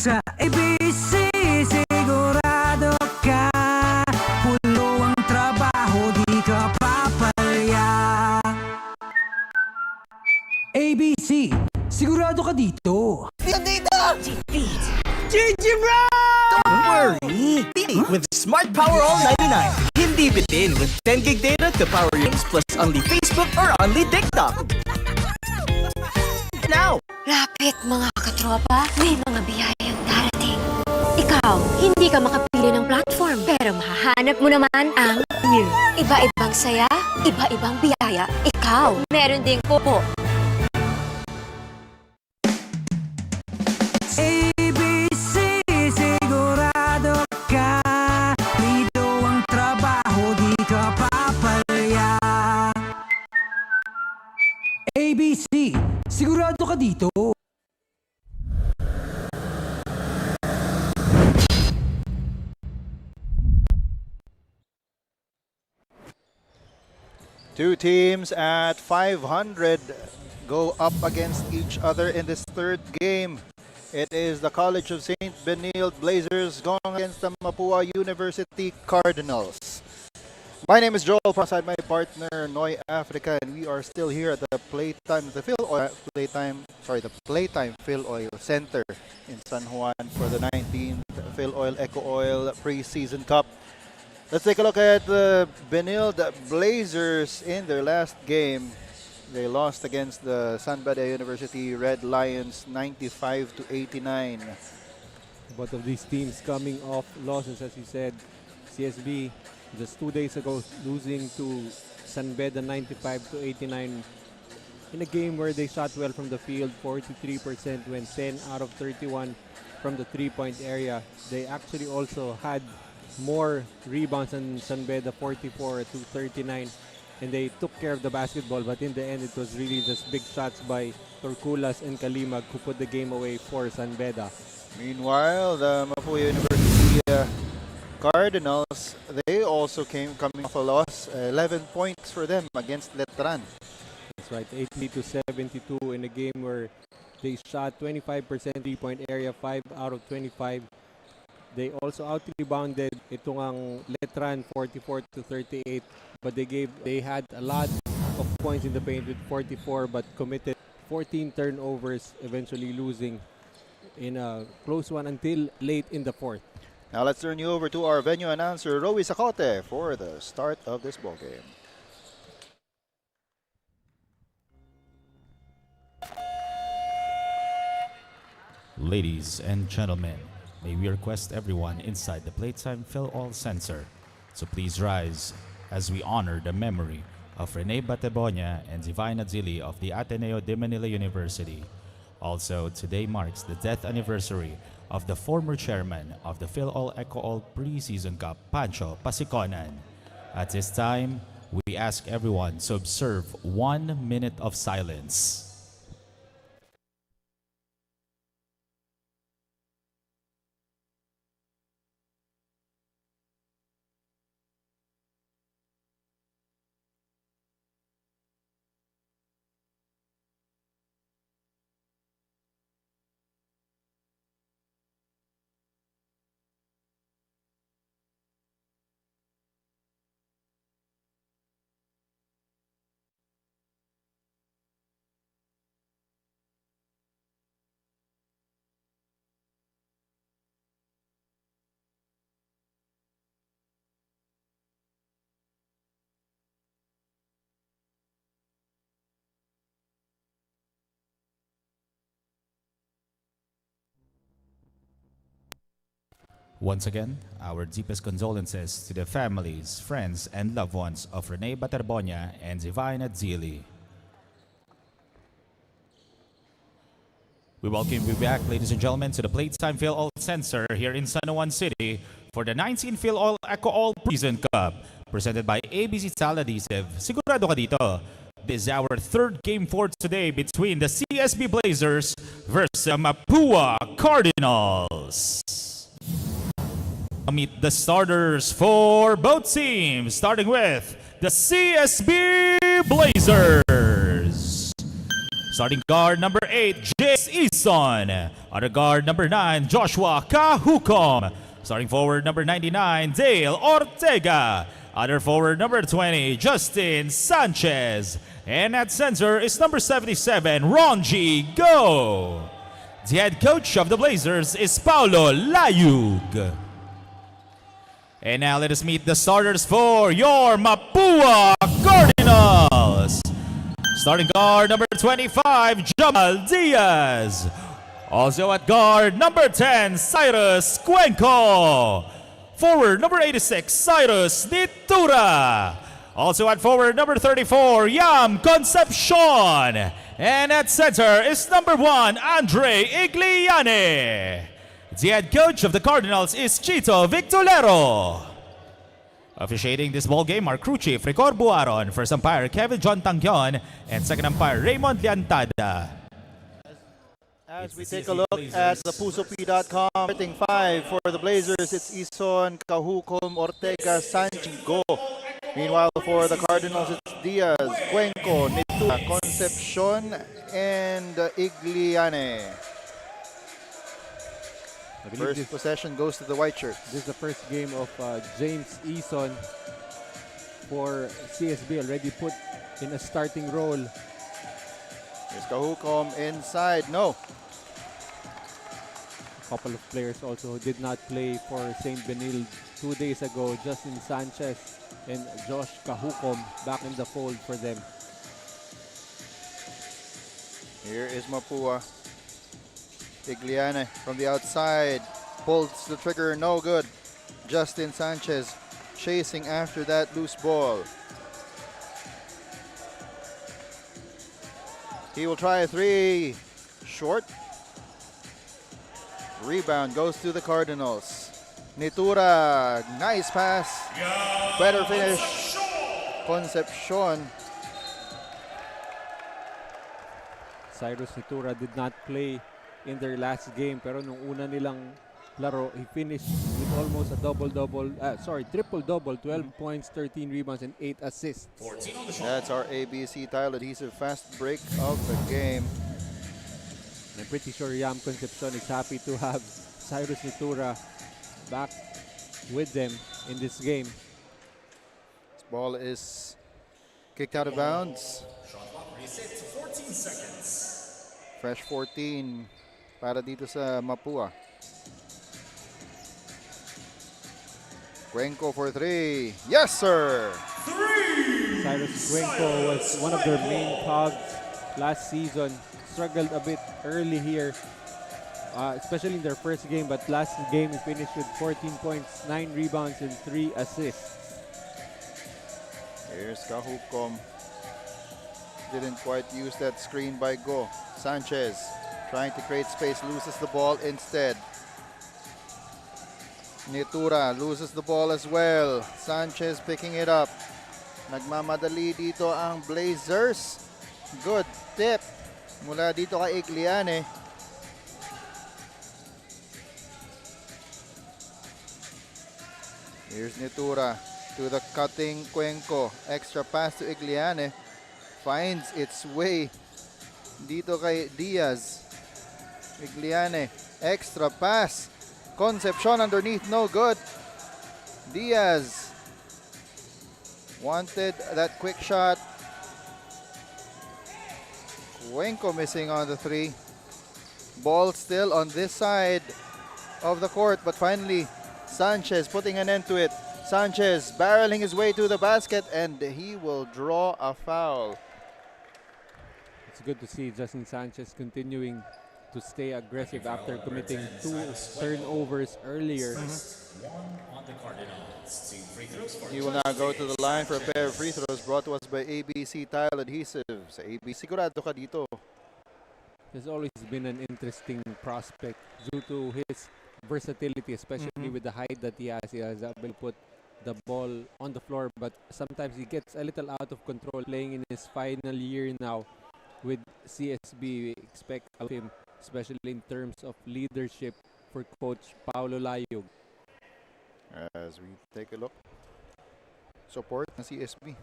Sa ABC sigurado ka, pulo ang trabaho, di ka papalya. ABC, sigurado ka dito. GG bro! Don't worry! With Smart Power All 99, hindi bitin with 10 gig data to power games plus only Facebook or only TikTok. Now! Rapid mga katropa, may mga biyayang darating. Ikaw, hindi ka makapili ng platform, pero mahahanap mo naman ang new. Iba-ibang saya, iba-ibang biyaya. Ikaw, meron ding popo. ABC, sigurado ka, dito ang trabaho, di ka papalya. ABC, sigurado ka dito. Two teams at 500 go up against each other in this third game. It is the College of Saint Benilde Blazers going against the Mapua University Cardinals. My name is Joel, alongside my partner Noy Africa, and we are still here at the Playtime Filoil Center in San Juan for the 19th Filoil EcoOil Preseason Cup. Let's take a look at the Benilde Blazers in their last game. They lost against the San Benilde University Red Lions 95-89. Both of these teams coming off losses, as you said. CSB just 2 days ago losing to San Benilde 95-89 in a game where they shot well from the field. 43% went 10 out of 31 from the three-point area. They actually also had more rebounds than San Benilde, 44-39, and they took care of the basketball, but in the end it was really just big shots by Torculas and Kalimag who put the game away for San Benilde. Meanwhile, the Mapua University Cardinals, they also coming off a loss. 11 points for them against Letran. That's right, 80-72 in a game where they shot 25% three-point area, 5 out of 25. They also out-rebounded itong ang Letran 44-38, but they had a lot of points in the paint with 44 but committed 14 turnovers, eventually losing in a close one until late in the fourth. Now let's turn you over to our venue announcer, Rowie Sacote, for the start of this ball game. Ladies and gentlemen, may we request everyone inside the Playtime Filoil Center to please rise as we honor the memory of Rene Batebonia and Divina Zili of the Ateneo de Manila University. Also, today marks the death anniversary of the former chairman of the Filoil EcoOil Preseason Cup, Pancho Pasiconan. At this time, we ask everyone to observe 1 minute of silence. Once again, our deepest condolences to the families, friends, and loved ones of Rene Baterbonia and Divine Adzili. We welcome you back, ladies and gentlemen, to the Playtime Filoil Center here in San Juan City for the 19 Filoil EcoOil Preseason Cup, presented by ABC Salle Adhesive. Sigurado ka dito. This is our third game for today between the CSB Blazers versus the Mapua Cardinals. Meet the starters for both teams, starting with the CSB Blazers. Starting guard number 8, Jace Eason. Other guard number 9, Joshua Kahukom. Starting forward number 99, Dale Ortega. Other forward number 20, Justin Sanchez. And at center is number 77, Ronji Go. The head coach of the Blazers is Paulo Layug. And now let us meet the starters for your Mapua Cardinals. Starting guard number 25, Jamal Diaz. Also at guard number 10, Cyrus Cuenco. Forward number 86, Cyrus Nitura. Also at forward number 34, Yam Concepcion. And at center is number 1, Andre Igliane. The head coach of the Cardinals is Chito Victolero. Officiating this ball game are crew chief Ricor Buaron, first umpire Kevin John Tangyon, and second umpire Raymond Liantada. As we take a look at the PusoP.com, hitting 5 for the Blazers, it's Ison, Kahukom, Ortega, Sanchez, Go. Meanwhile, for the Cardinals, it's Diaz, Cuenco, Nitua, Concepcion, and Igliane. First possession goes to the white shirts. This is the first game of James Eason for CSB, already put in a starting role. Here's Kahukom inside, no. A couple of players also who did not play for Saint Benilde 2 days ago. Justin Sanchez and Josh Kahukom back in the fold for them. Here is Mapua. Igliane from the outside, pulls the trigger, no good. Justin Sanchez chasing after that loose ball. He will try a 3, short. Rebound goes to the Cardinals. Nitura, nice pass, better finish. Concepcion. Cyrus Nitura did not play in their last game, pero nung una nilang laro, he finished with almost a triple-double, 12 points, 13 rebounds, and 8 assists. That's our ABC tile adhesive fast break of the game. I'm pretty sure Yam Concepcion is happy to have Cyrus Nitura back with them in this game. This ball is kicked out of bounds. Fresh 14 para dito sa Mapua. Cuenco for 3. Yes, sir! Cyrus Cuenco was one of their main cogs last season. Struggled a bit early here, especially in their first game, but last game he finished with 14 points, 9 rebounds, and 3 assists. Here's Kahukom. Didn't quite use that screen by Go. Sanchez trying to create space, loses the ball instead. Nitura loses the ball as well. Sanchez picking it up. Nagmamadali dito ang Blazers. Good tip mula dito kay Igliane. Here's Nitura to the cutting Cuenco. Extra pass to Igliane. Finds its way dito kay Diaz. Igliane, extra pass. Concepcion underneath, no good. Diaz wanted that quick shot. Cuenco missing on the 3. Ball still on this side of the court, but finally Sanchez putting an end to it. Sanchez barreling his way to the basket, and he will draw a foul. It's good to see Justin Sanchez continuing to stay aggressive after committing 2 turnovers earlier. He will now go to the line for a pair of free throws brought to us by ABC Tile Adhesive. Sa ABC, sigurado ka dito. He's always been an interesting prospect due to his versatility, especially with the height that he has. He has able to put the ball on the floor, but sometimes he gets a little out of control. Playing in his final year now with CSB, we expect of him, especially in terms of leadership for Coach Paulo Layog. As we take a look, support ng CSB.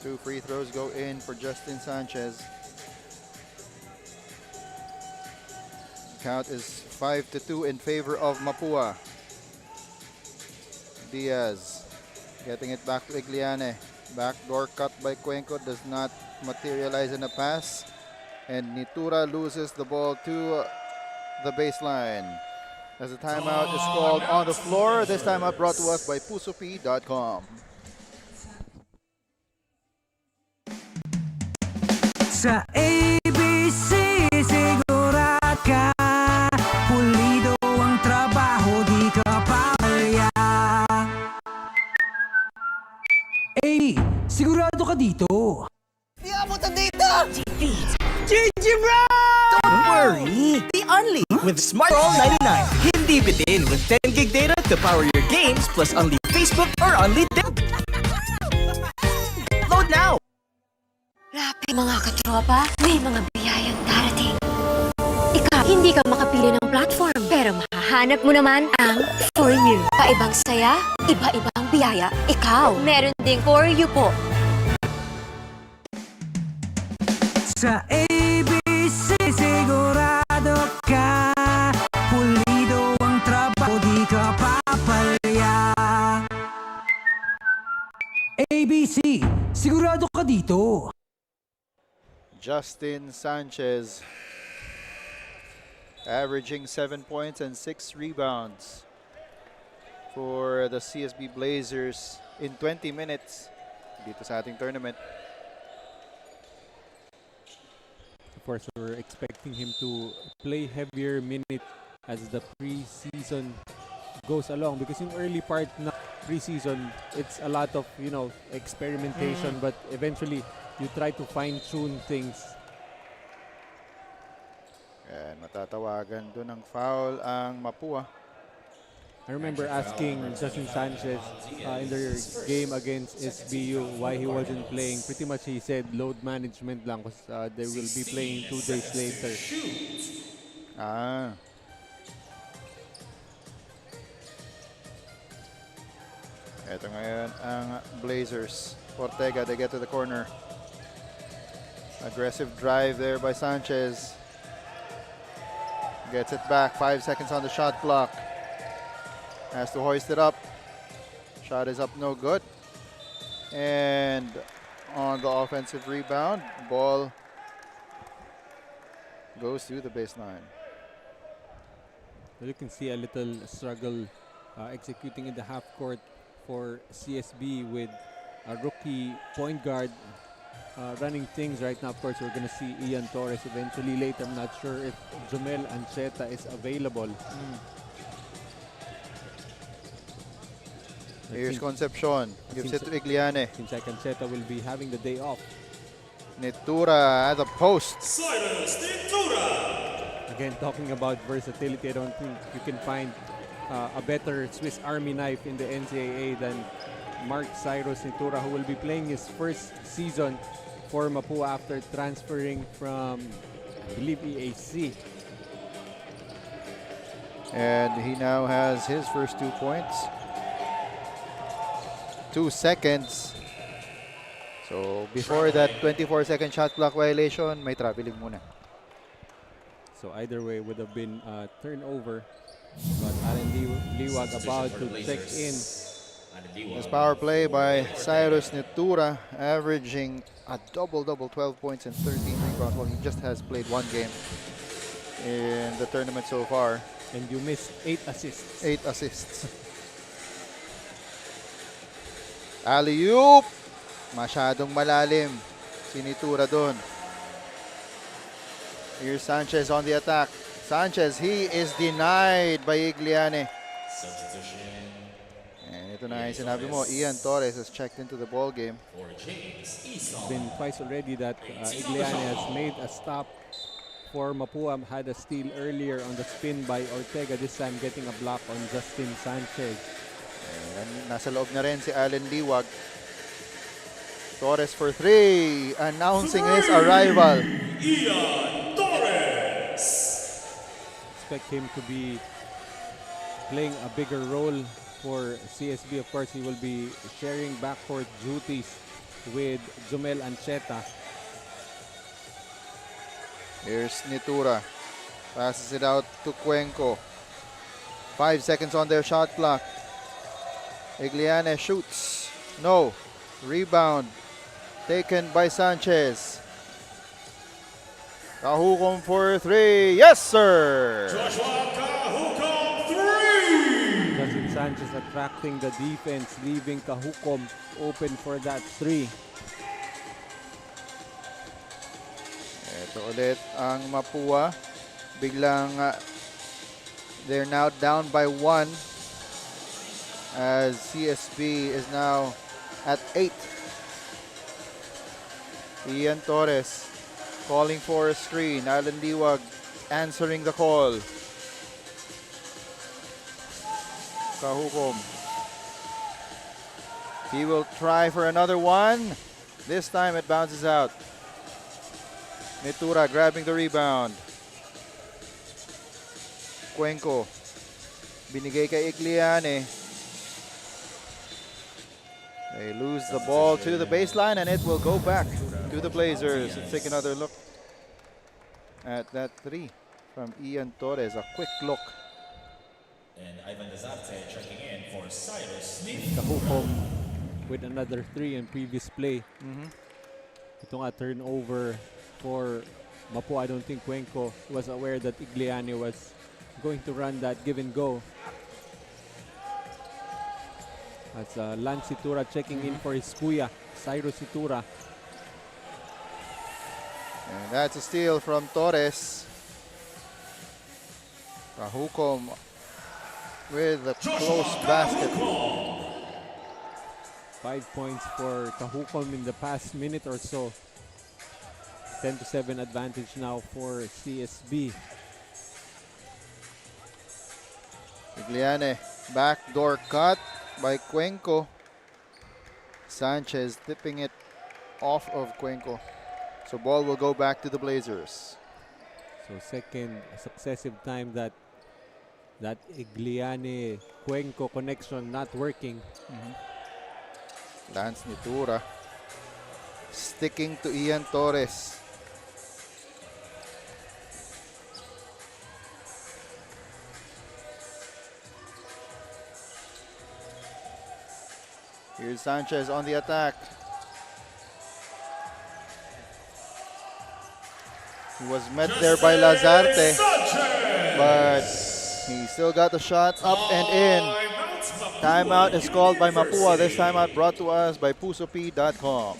Two free throws go in for Justin Sanchez. Count is 5-2 in favor of Mapua. Diaz getting it back to Igliane. Backdoor cut by Cuenco does not materialize in a pass. And Nitura loses the ball to the baseline. As the timeout is called on the floor. This timeout brought to us by pusopi.com. Sa ABC, sigurado ka. Pulido ang trabaho, di ka papalya. AB, sigurado ka dito. Don't worry! Be only with Smart All 99. Hindi bitin with 10 gig data to power your games plus only Facebook or only Load now! Rapid mga katropa, may mga biyayang darating. Ikaw, hindi ka makapili ng platform, pero mahahanap mo naman ang For You. Iba-ibang saya, iba-ibang biyaya. Ikaw, meron ding For You po. Sa ABC, sigurado ka. Pulido ang trabaho, di ka papalya. ABC, sigurado ka dito. Justin Sanchez averaging 7 points and 6 rebounds for the CSB Blazers in 20 minutes dito sa ating tournament. Of course, we're expecting him to play heavier minutes as the preseason goes along, because in early part na preseason, it's a lot of, experimentation, but eventually you try to fine-tune things. And matatawagan doon ng foul ang Mapua. I remember asking Justin Sanchez in their game against SBU why he wasn't playing. Pretty much he said load management lang because they will be playing 2 days later. Ito ngayon ang Blazers. Ortega, they get to the corner. Aggressive drive there by Sanchez. Gets it back. 5 seconds on the shot clock. Has to hoist it up. Shot is up, no good. And on the offensive rebound, ball goes to the baseline. Well, you can see a little struggle executing in the half court for CSB with a rookie point guard running things right now. Of course, we're going to see Ian Torres eventually later. I'm not sure if Jomel Ancheta is available. Here's Concepcion. Gives it to Igliane. Seems like Ancheta will be having the day off. Nitura at the post. Again, talking about versatility, I don't think you can find a better Swiss Army knife in the NCAA than Mark Cyrus Nitura, who will be playing his first season for Mapua after transferring from, I believe, EAC. And he now has his first 2 points. 2 seconds. So before that 24-second shot clock violation, may traveling muna. So either way would have been a turnover. But Allen Liwag about to check in. This power play by Cyrus Nitura, averaging a double-double, 12 points and 13 rebounds. Well, he just has played 1 game in the tournament so far. And you missed 8 assists. 8 assists. Alley-oop! Masyadong malalim. Sinitura doon. Here's Sanchez on the attack. Sanchez, he is denied by Igliane. And ito na yung sinabi mo, Ian Torres has checked into the ball game. It's been twice already that Igliane has made a stop for Mapua. Had a steal earlier on the spin by Ortega. This time getting a block on Justin Sanchez. And nasa loob na rin si Allen Liwag. Torres for three, announcing his arrival. Ian Torres. Expect him to be playing a bigger role for CSB. Of course, he will be sharing backcourt duties with Jumel Ancheta. Here's Nitura. Passes it out to Cuenco. 5 seconds on their shot clock. Igliane shoots. No. Rebound. Taken by Sanchez. Kahukom for three. Yes, sir! Justin Sanchez attracting the defense, leaving Kahukom open for that three. Ito ulit ang Mapua. Biglang they're now down by 1 as CSB is now at 8. Ian Torres calling for a screen. Alan Liwag answering the call. Kahukom. He will try for another one. This time it bounces out. Nitura grabbing the rebound. Cuenco. Binigay kay Igliane. They lose the ball to the baseline and it will go back to the Blazers. Let's take another look at that three from Ian Torres. A quick look. And Ivan Dazarte checking in for Cyrus Smith. Kahukom with another three in previous play. Ito nga turnover for Mapua. I don't think Cuenco was aware that Igliane was going to run that give and go. That's Lance Itura checking in for his kuya, Cyrus Itura. And that's a steal from Torres. Kahukom with a close basket. 5 points for Kahukom in the past minute or so. 10-7 advantage now for CSB. Igliane, backdoor cut by Cuenco. Sanchez tipping it off of Cuenco. So ball will go back to the Blazers. So second successive time that Igliane Cuenco connection not working. Lance Nitura sticking to Ian Torres. Here's Sanchez on the attack. He was met there by Lazarte, but he still got the shot up and in. Timeout is called by Mapua. This timeout brought to us by pusopi.com.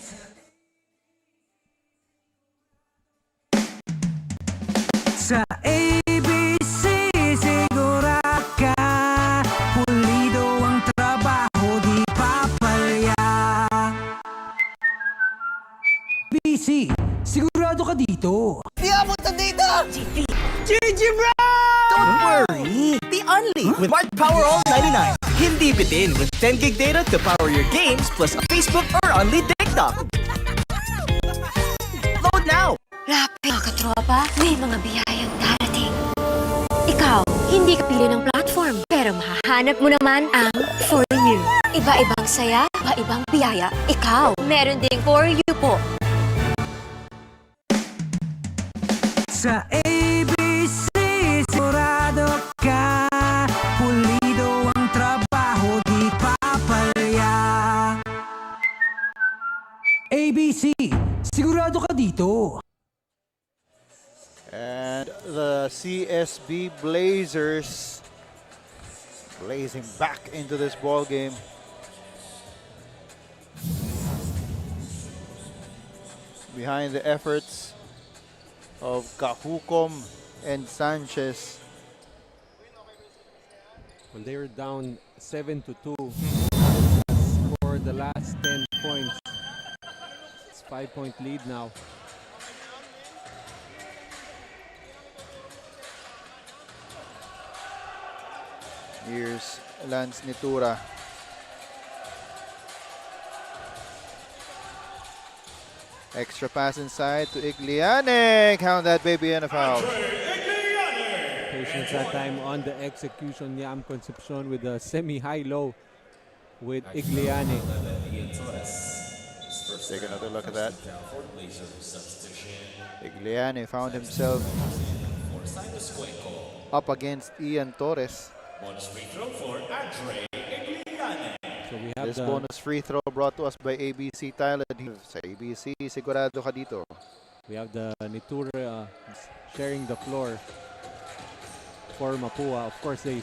Sa ABC, sigurado ka, pulido ang trabaho, di papalya. ABC, sigurado ka dito. Don't worry! Be only with Smart Power All 99. Hindi bitin with 10 gig data to power your games plus a Facebook or only TikTok. Load now! Rapid mga katropa, may mga biyayang darating. Ikaw, hindi ka pili ng platform, pero mahahanap mo naman ang For You. Iba-ibang saya, iba-ibang biyaya. Ikaw, meron ding For You po. Sa ABC, sigurado ka, pulido ang trabaho, di papalya. ABC, sigurado ka dito. And the CSB Blazers blazing back into this ball game. behind the efforts of Kahukom and Sanchez. Well, they were down 7-2 for the last 10 points. It's 5-point lead now. Here's Lance Nitura. Extra pass inside to Igliane. Count that baby in a foul. Patience that time on the execution. Yam Concepcion with a semi-high-low with Igliane. Take another look at that. Igliane found himself up against Ian Torres. So we have This the bonus free throw brought to us by ABC Thailand. Sa ABC, sigurado ka dito. We have the Nitura sharing the floor for Mapua. Of course, they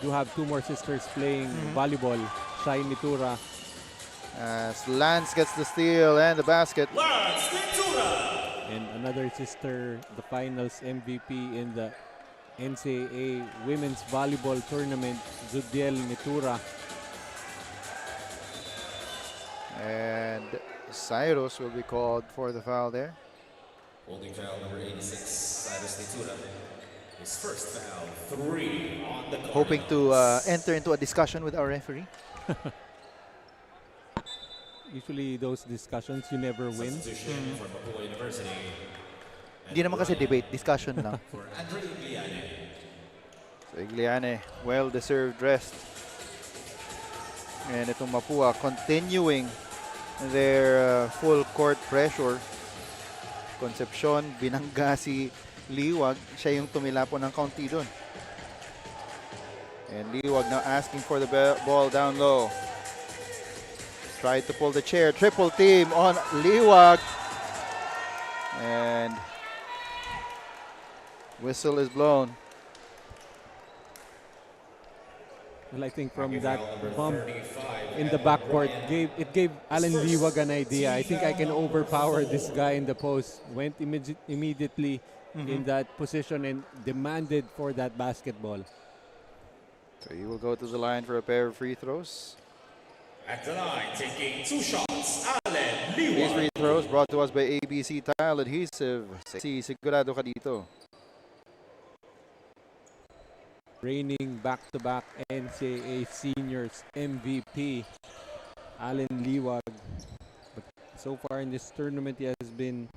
do have two more sisters playing volleyball. Shai Nitura. As Lance gets the steal and the basket. And another sister, the finals MVP in the NCAA Women's Volleyball Tournament, Zudiel Nitura. And Cyrus will be called for the foul there. Holding foul number 86, Cyrus Nitura. His first foul, 3 on the court. Hoping to enter into a discussion with our referee. Usually those discussions you never win. Substitution for Mapua University. Hindi naman kasi debate, discussion lang. For Andre Igliane. So Igliane, well-deserved rest. And itong Mapua continuing their full court pressure. Concepcion, binangga si Liwag. Siya yung tumila po ng kaunti doon. And Liwag now asking for the ball down low. Tried to pull the chair. Triple team on Liwag. And whistle is blown. Well, I think from that bump in the backcourt, it gave Alan Liwag an idea. I think I can overpower this guy in the post. Went immediately in that position and demanded for that basketball. So he will go to the line for a pair of free throws. At the line, taking 2 shots, Allen These Liwag. free throws brought to us by ABC Tile Adhesive. Sigurado ka dito. Reigning back-to-back NCAA Seniors MVP, Alan Liwag. But so far in this tournament, he has been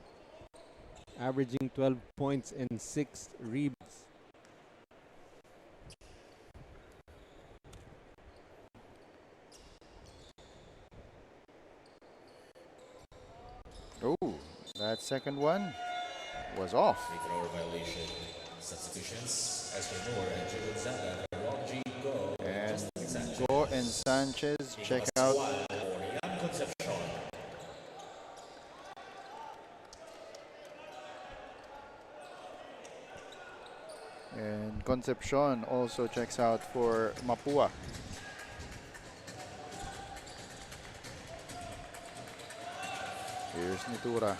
averaging 12 points and 6 rebounds. Oh, that second one was off. Free throw violation. Substitutions, Esther Moore and Joe Gonzaga. Wong Go. And Go and Sanchez check out. Yam Concepcion. And Concepcion also checks out for Mapua. Here's Nitura.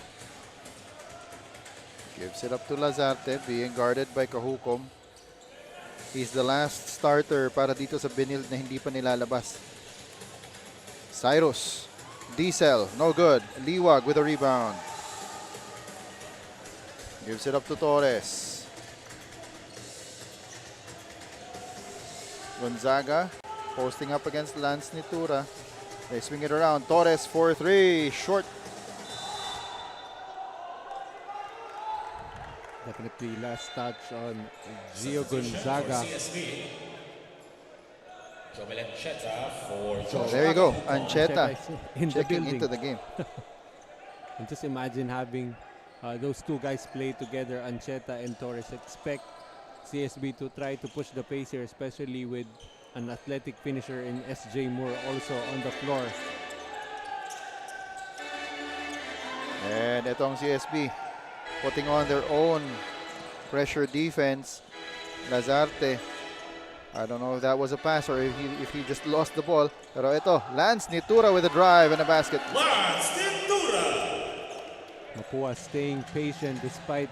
Gives it up to Lazarte, being guarded by Kahukom. He's the last starter para dito sa Benilde na hindi pa nilalabas. Cyrus. Diesel, no good. Liwag with a rebound. Gives it up to Torres. Gonzaga posting up against Lance Nitura. They swing it around. Torres 4-3, short. Definitely last touch on Gio Gonzaga. So there you go, Ancheta in the checking building. into the game. And just imagine having those two guys play together, Ancheta and Torres. Expect CSB to try to push the pace here, especially with an athletic finisher in SJ Moore also on the floor. And itong CSB putting on their own pressure defense. Lazarte, I don't know if that was a pass or if he just lost the ball. Pero ito, Lance Nitura with a drive and a basket. Lance Nitura. Mapua staying patient despite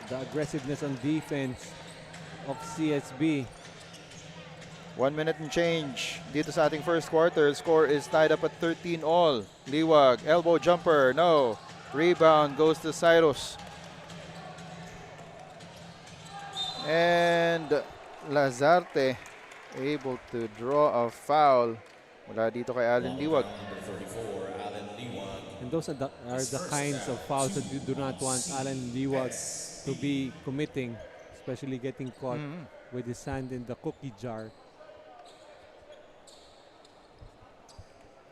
the aggressiveness on defense of CSB. 1 minute and change dito sa ating first quarter. Score is tied up at 13 all. Liwag, elbow jumper, no. Rebound goes to Cyrus. And Lazarte able to draw a foul mula dito kay Allen Liwag. And those are the kinds of fouls that you do not want Allen Liwag to be committing, especially getting caught with his hand in the cookie jar.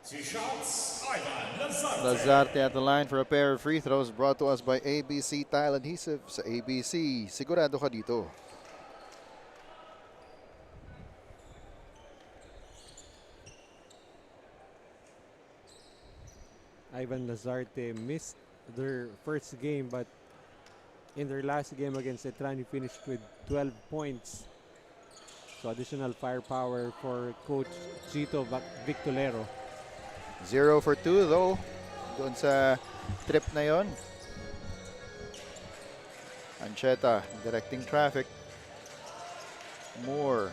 2 shots, Ivan Lazarte. Lazarte at the line for a pair of free throws brought to us by ABC Tile Adhesive. Sa ABC, sigurado ka dito. Ivan Lazarte missed their first game, but in their last game against Letran, he finished with 12 points. So additional firepower for Coach Chito Victolero. 0 for 2 though doon sa trip na yon. Ancheta directing traffic. Moore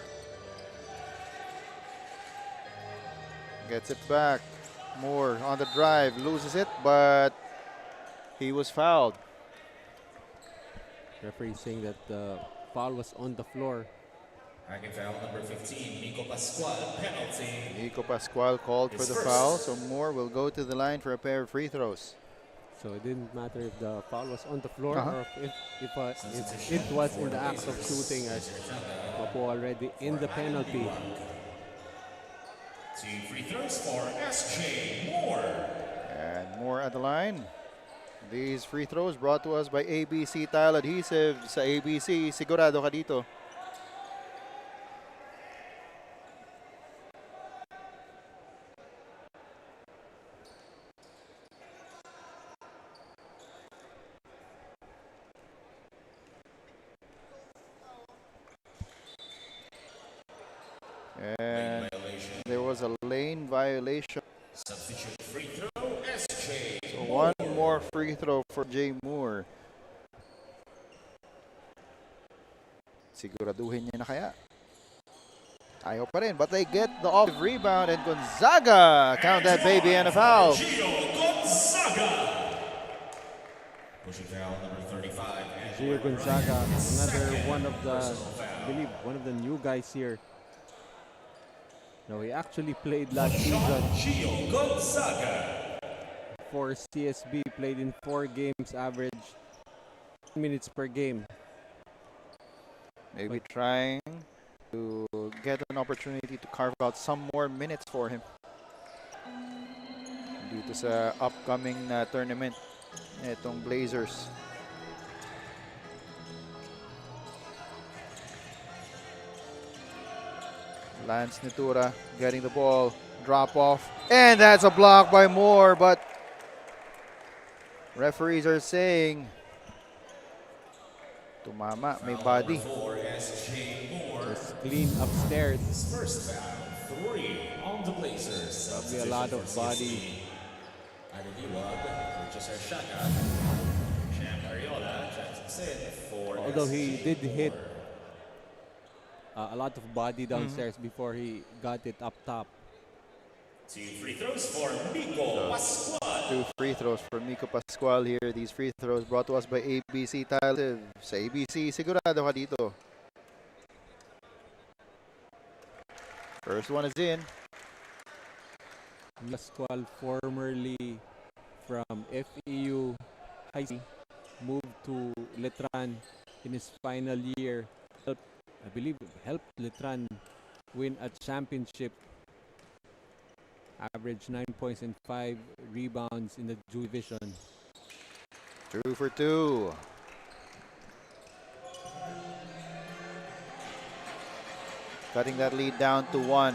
gets it back. Moore on the drive, loses it, but he was fouled. Referee saying that the foul was on the floor. Second foul, number 15, Nico Pascual, penalty. Nico Pascual called for the foul, so Moore will go to the line for a pair of free throws. So it didn't matter if the foul was on the floor or if it was in the act of shooting, as Mapua already in the penalty. 2 free throws for SJ Moore. And Moore at the line. These free throws brought to us by ABC Tile Adhesive. Sa ABC, sigurado ka dito. And there was a lane violation. Substitute free throw, SJ. So one more free throw for Jay Moore. Siguraduhin niya na kaya. Ayaw pa rin, but they get the offensive rebound, and Gonzaga count that baby and a foul. Gio Gonzaga. Pushing foul, number 35. Gio Gonzaga, another one of the, I believe, one of the new guys here. No, he actually played last season Gio Gonzaga. for CSB, played in 4 games, average minutes per game. Maybe trying to get an opportunity to carve out some more minutes for him dito sa upcoming tournament etong Blazers. Lance Nitura getting the ball, drop off, and that's a block by Moore, but referees are saying tumama, may body. Just clean upstairs. First foul, 3 on the Blazers. Probably a lot of body. Although he did hit a lot of body downstairs before he got it up top. 2 free throws for Nico Pascual. 2 free throws for Nico Pascual here. These free throws brought to us by ABC Tile. Sa ABC, sigurado ka dito. First one is in. Pascual, formerly from FEU High School, moved to Letran in his final year. I believe helped Letran win a championship. Average 9 points and 5 rebounds in the division. 2 for 2. Cutting that lead down to 1.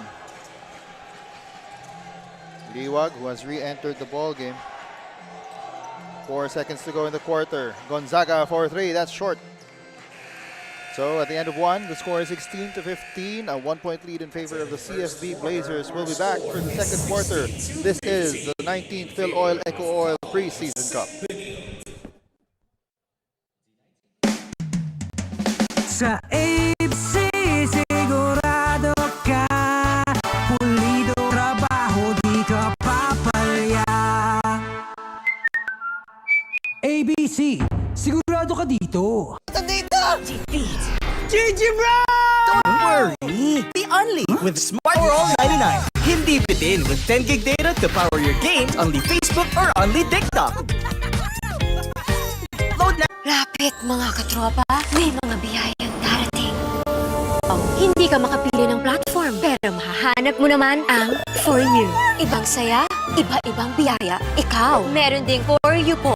Liwag, who has re-entered the ball game. 4 seconds to go in the quarter. Gonzaga for 3. That's short. So at the end of 1, the score is 16-15. A 1-point lead in favor of the CSB Blazers. We'll be back for the second quarter. This is the 19th Filoil EcoOil Preseason Cup. Sa ABC sigurado ka, pulido trabaho, di ka papalya. ABC, sigurado ka dito. Don't worry! Be only with Smart Power All 99. Hindi bitin with 10 gig data to power your games on the Facebook or on the TikTok. Load na! Lapit mga katropa, may mga biyayang darating. Hindi ka makapili ng platform, pero mahahanap mo naman ang For You. Ibang saya, iba-ibang biyaya. Ikaw, meron ding For You po.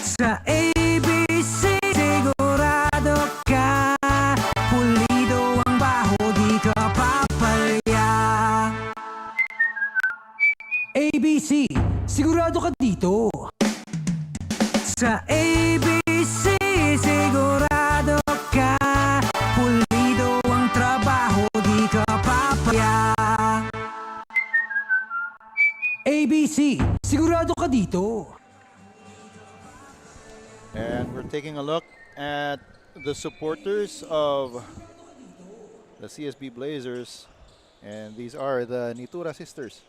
Sa ABC sigurado ka, pulido ang baho, di ka papalya. ABC, sigurado ka dito. Sa ABC sigurado ka, pulido ang trabaho, di ka papalya. ABC, sigurado ka dito. And we're taking a look at the supporters of the CSB Blazers. And these are the Nitura sisters.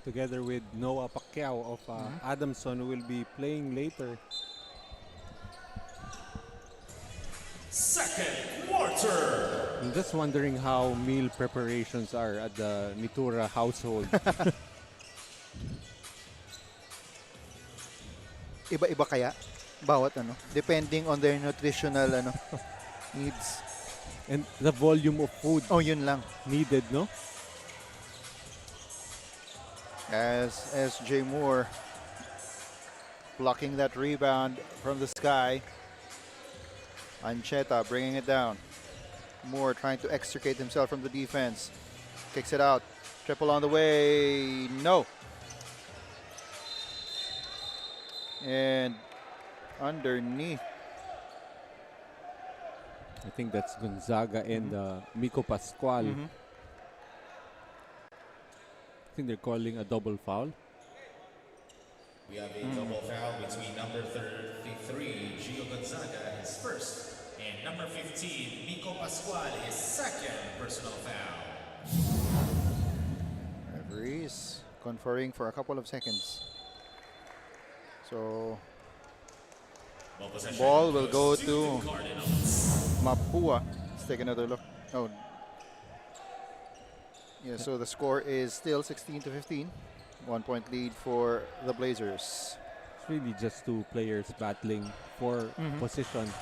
Together with Noah Pacquiao of Adamson, who will be playing later. Second quarter. I'm just wondering how meal preparations are at the Nitura household. Iba-iba kaya? Bawat ano? Depending on their nutritional needs. And the volume of food Oh, yun lang. needed, no? As SJ Moore blocking that rebound from the sky. Ancheta bringing it down. Moore trying to extricate himself from the defense. Kicks it out. Triple on the way. No. And underneath. I think that's Gonzaga and Miko Pascual. I think they're calling a double foul. We have a double foul between number 33, Gio Gonzaga, his first, and number 15, Miko Pascual, his second personal foul. Referees conferring for a couple of seconds. So ball will go to Mapua. Let's take another look. Oh, yeah. So the score is still 16-15. 1 point lead for the Blazers. It's really just two players battling for position.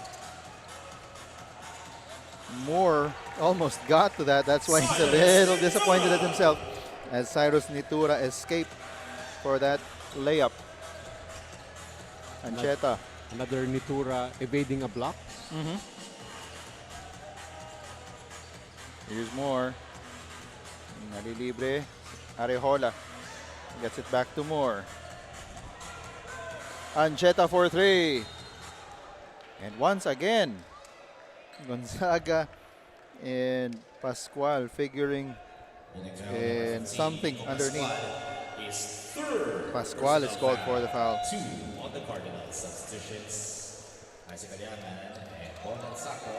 Moore almost got to that. That's why he's a little disappointed at himself as Cyrus Nitura escaped for that layup. Ancheta. Another Nitura evading a block. Here's Moore. Nalilibre. Arejola gets it back to Moore. Ancheta for three. And once again, Gonzaga and Pascual figuring in something underneath. Pascual is called for the foul. Two on the Cardinals. Substitutions. Isaac Alianan and Bonan Sacro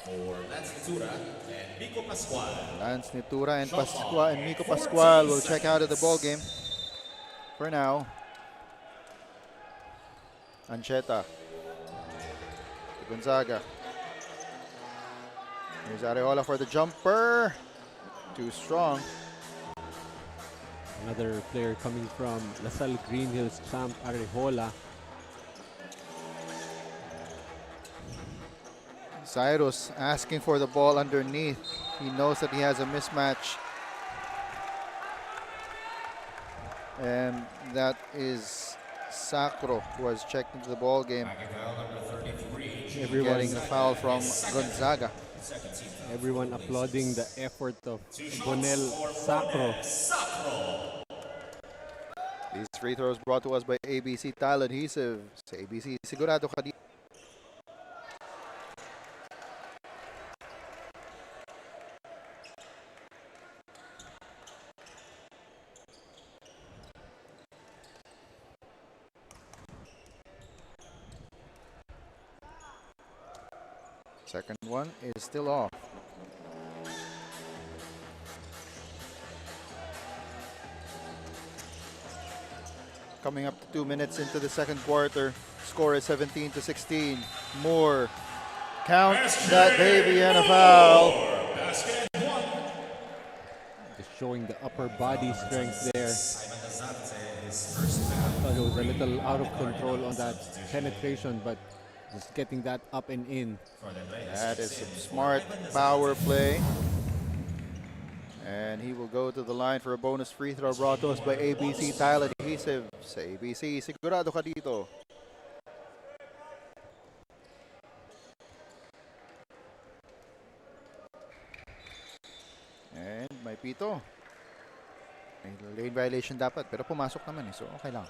for Lance Nitura and Miko Pascual. Lance Nitura and Pascual and Miko Pascual will check out of the ball game. For now, Ancheta. Gonzaga. Here's Areola for the jumper. Too strong. Another player coming from LaSalle Green Hills champ Arejola. Cyrus asking for the ball underneath. He knows that he has a mismatch. And that is Sacro who has checked into the ball game. Getting the foul from Gonzaga. Everyone applauding the effort of Bonel Sacro. These free throws brought to us by ABC Tile Adhesive. Sa ABC, sigurado ka dito. Second one is still off. Coming up to 2 minutes into the second quarter. Score is 17-16. Moore. Count that baby and a foul. Just showing the upper body strength there. Thought it was a little out of control on that penetration, but just getting that up and in. That is some smart power play. And he will go to the line for a bonus free throw brought to us by ABC Tile Adhesive. Sa ABC, sigurado ka dito. And may pito. May lane violation dapat, pero pumasok naman eh, so okay lang.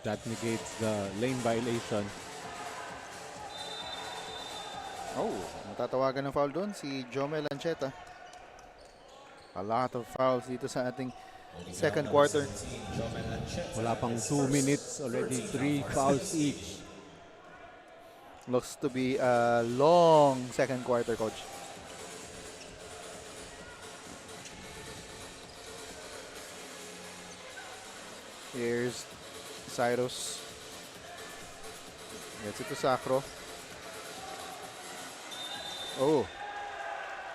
That negates the lane violation. Oh, matatawagan ng foul doon si Jomel Ancheta. A lot of fouls dito sa ating second quarter. Wala pang 2 minutes, already 3 fouls each. Looks to be a long second quarter, coach. Here's Cyrus. Gets it to Sacro. Oh,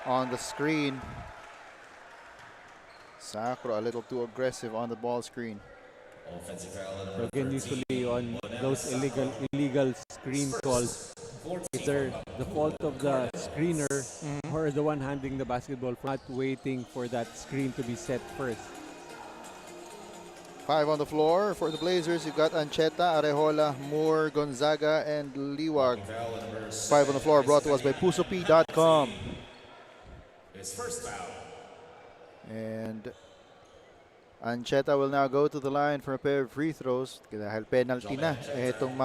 on the screen. Sacro a little too aggressive on the ball screen. So again, usually on those illegal screen calls, either the fault of the screener or the one handling the basketball for not waiting for that screen to be set first. 5 on the floor for the Blazers. You've got Ancheta, Arejola, Moore, Gonzaga, and Liwag. 5 on the floor brought to us by PusoP.com. And Ancheta will now go to the line for a pair of free throws. Dahil penalty na itong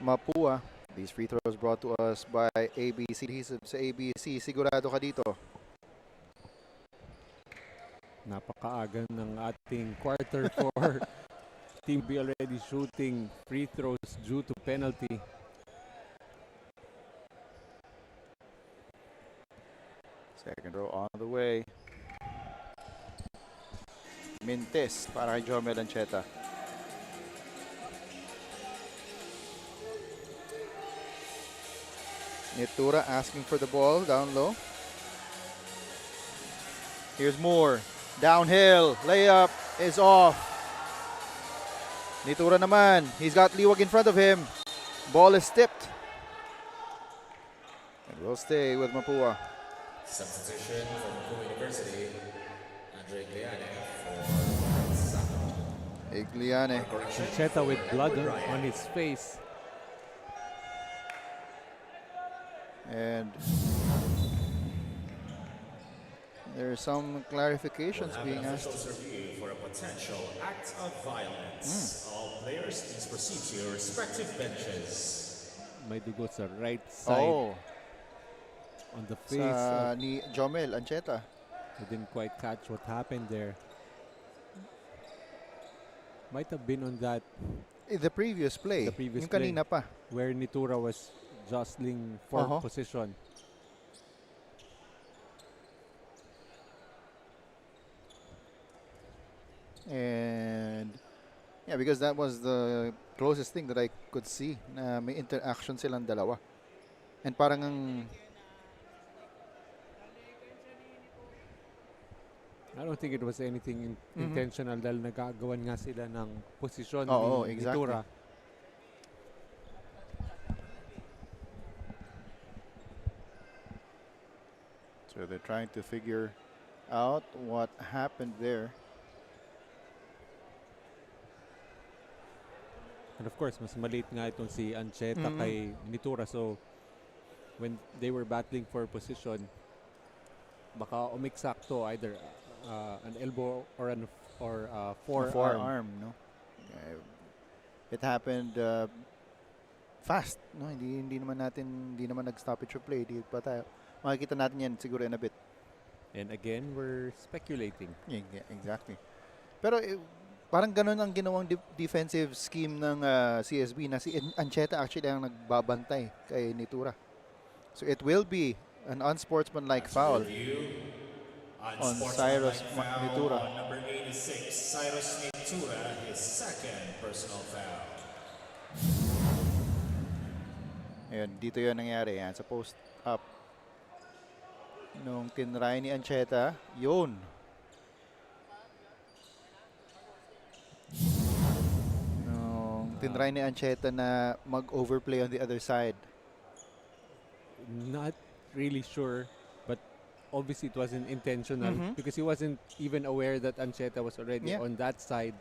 Mapua. These free throws brought to us by ABC Adhesive. Sa ABC, sigurado ka dito. Napakaaga ng ating quarter 4. Team B already shooting free throws due to penalty. Second row on the way. Mintes para kay Jomel Ancheta. Nitura asking for the ball down low. Here's Moore. Downhill. Layup is off. Nitura naman. He's got Liwag in front of him. Ball is tipped. And we'll stay with Mapua. Substitution from Mapua University, Andre Gliane for Igliane. Ancheta with blood on his face. And there are some clarifications being asked. review for a potential act of violence. All players please proceed to your respective benches. May dugo sa right side Oh, on the face. sa ni Jomel Ancheta. We didn't quite catch what happened there. Might have been on that The previous play. The previous yung kanina pa. where Nitura was jostling for position. And yeah, because that was the closest thing that I could see na may interaction silang dalawa. And parang ang I don't think it was anything intentional dahil nagagawan nga sila ng posisyon Oo, ni exactly. Nitura. so they're trying to figure out what happened there. And of course, mas maliit nga itong si Ancheta kay Nitura. So, when they were battling for position, baka umiksakto either an elbow or forearm. Forearm, no? It happened fast, no? Hindi naman nag-stoppage of play. Di pa tayo. Makikita natin yan siguro in a bit. And again, we're speculating. Yeah, exactly. Pero parang ganun ang ginawang defensive scheme ng CSB na si Ancheta actually ang nagbabantay kay Nitura. So it will be an unsportsmanlike foul on Cyrus Nitura. On number 86, Cyrus Nitura, his second personal foul. Ayun, dito yun nangyari. Yan, sa post up. Nung tinry ni Ancheta, yun. Nung tinry ni Ancheta na mag-overplay on the other side. Not really sure, but obviously it wasn't intentional because he wasn't even aware that Ancheta was already on that side.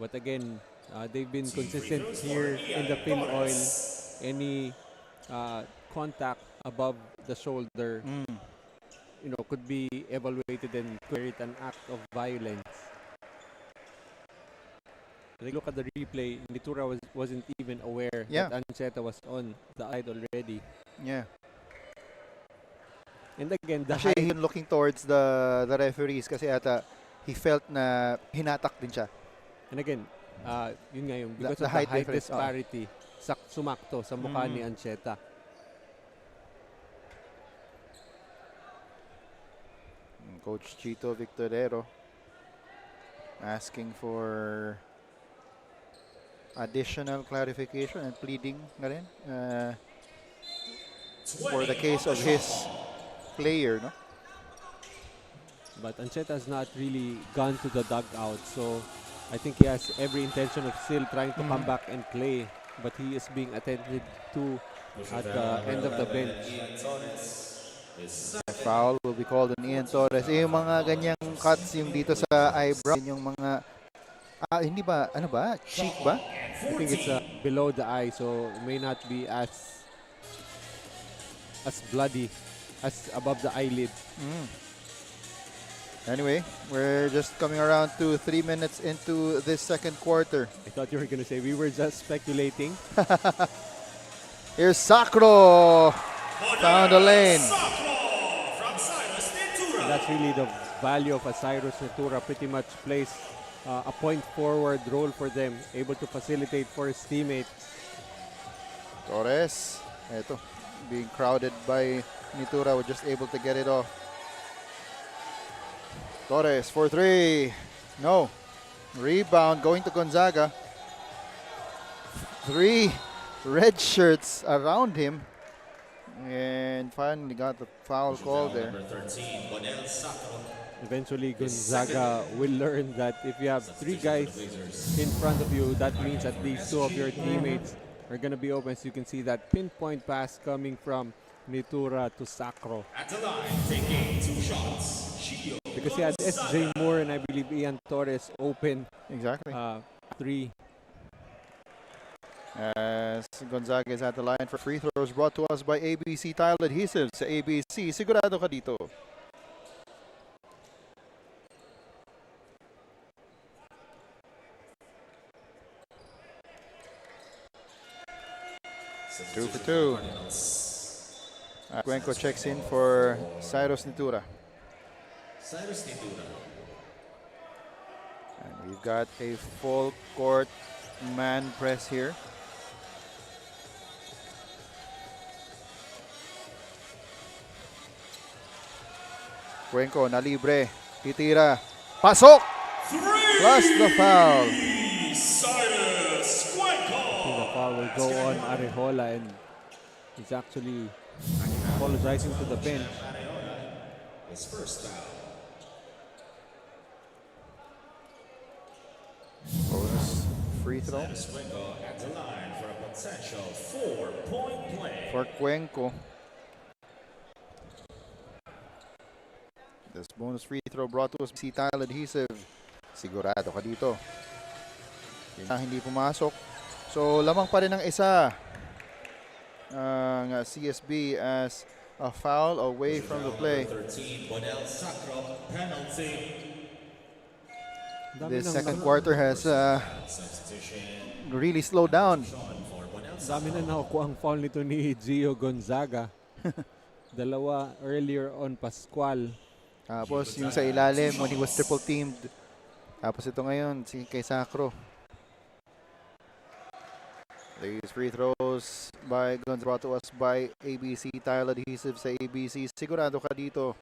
But again, they've been consistent here in the Filoil. Any contact above the shoulder, could be evaluated and create an act of violence. They look at the replay. Nitura wasn't even aware that Ancheta was on the side already. Yeah. And again, Actually, even looking towards the referees kasi ata he felt na hinatak din siya. And again, yun nga yung because The of height the height difference, disparity, sumakto sa mukha ni Ancheta. Coach Chito Victorero asking for additional clarification and pleading na rin for the case of his player, no? But Ancheta has not really gone to the dugout, so I think he has every intention of still trying to come back and play, but he is being attended to at the end of the bench. Foul will be called on Ian Torres. Yung mga ganyang cuts yung dito sa eyebrow, yung mga hindi ba, ano ba? Cheek ba? I think it's below the eye, so it may not be as bloody as above the eyelid. Anyway, we're just coming around to 3 minutes into this second quarter. I thought you were going to say we were just speculating. Here's Sacro. Found the lane. And that's really the value of a Cyrus Nitura. Pretty much plays a point forward role for them, able to facilitate for his teammates. Torres, eto, being crowded by Nitura, was just able to get it off. Torres for 3. No. Rebound going to Gonzaga. 3 red shirts around him. And finally got the foul call there. Eventually, Gonzaga will learn that if you have 3 guys in front of you, that means at least 2 of your teammates are going to be open. So you can see that pinpoint pass coming from Nitura to Sacro. At the line, taking 2 shots. Because he had SJ Moore and I believe Ian Torres open. Exactly. 3. As Gonzaga is at the line for free throws brought to us by ABC Tile Adhesives. Sa ABC, sigurado ka dito. Two for 2. Cuenco checks in for Cyrus Nitura. And we've got a full court man press here. Cuenco na libre. Titira. Pasok! Plus the foul. The foul will go on Arejola and he's actually apologizing to the bench. His first foul. Bonus free throw At the line for a potential 4-point play. for Cuenco. This bonus free throw brought to us by Tile Adhesive. Sigurado ka dito. Yun ang hindi pumasok. So lamang pa rin ang isa ang CSB as a foul away from the play. 13, Bonel Sacro, penalty. This second quarter has really slowed down. Dami na nakukuha ang foul nito ni Gio Gonzaga. 2 earlier on Pascual. Tapos yung sa ilalim when he was triple teamed Tapos ito ngayon, si kay Sacro. These free throws by Guns brought to us by ABC Tile Adhesive sa ABC. Sigurado ka dito.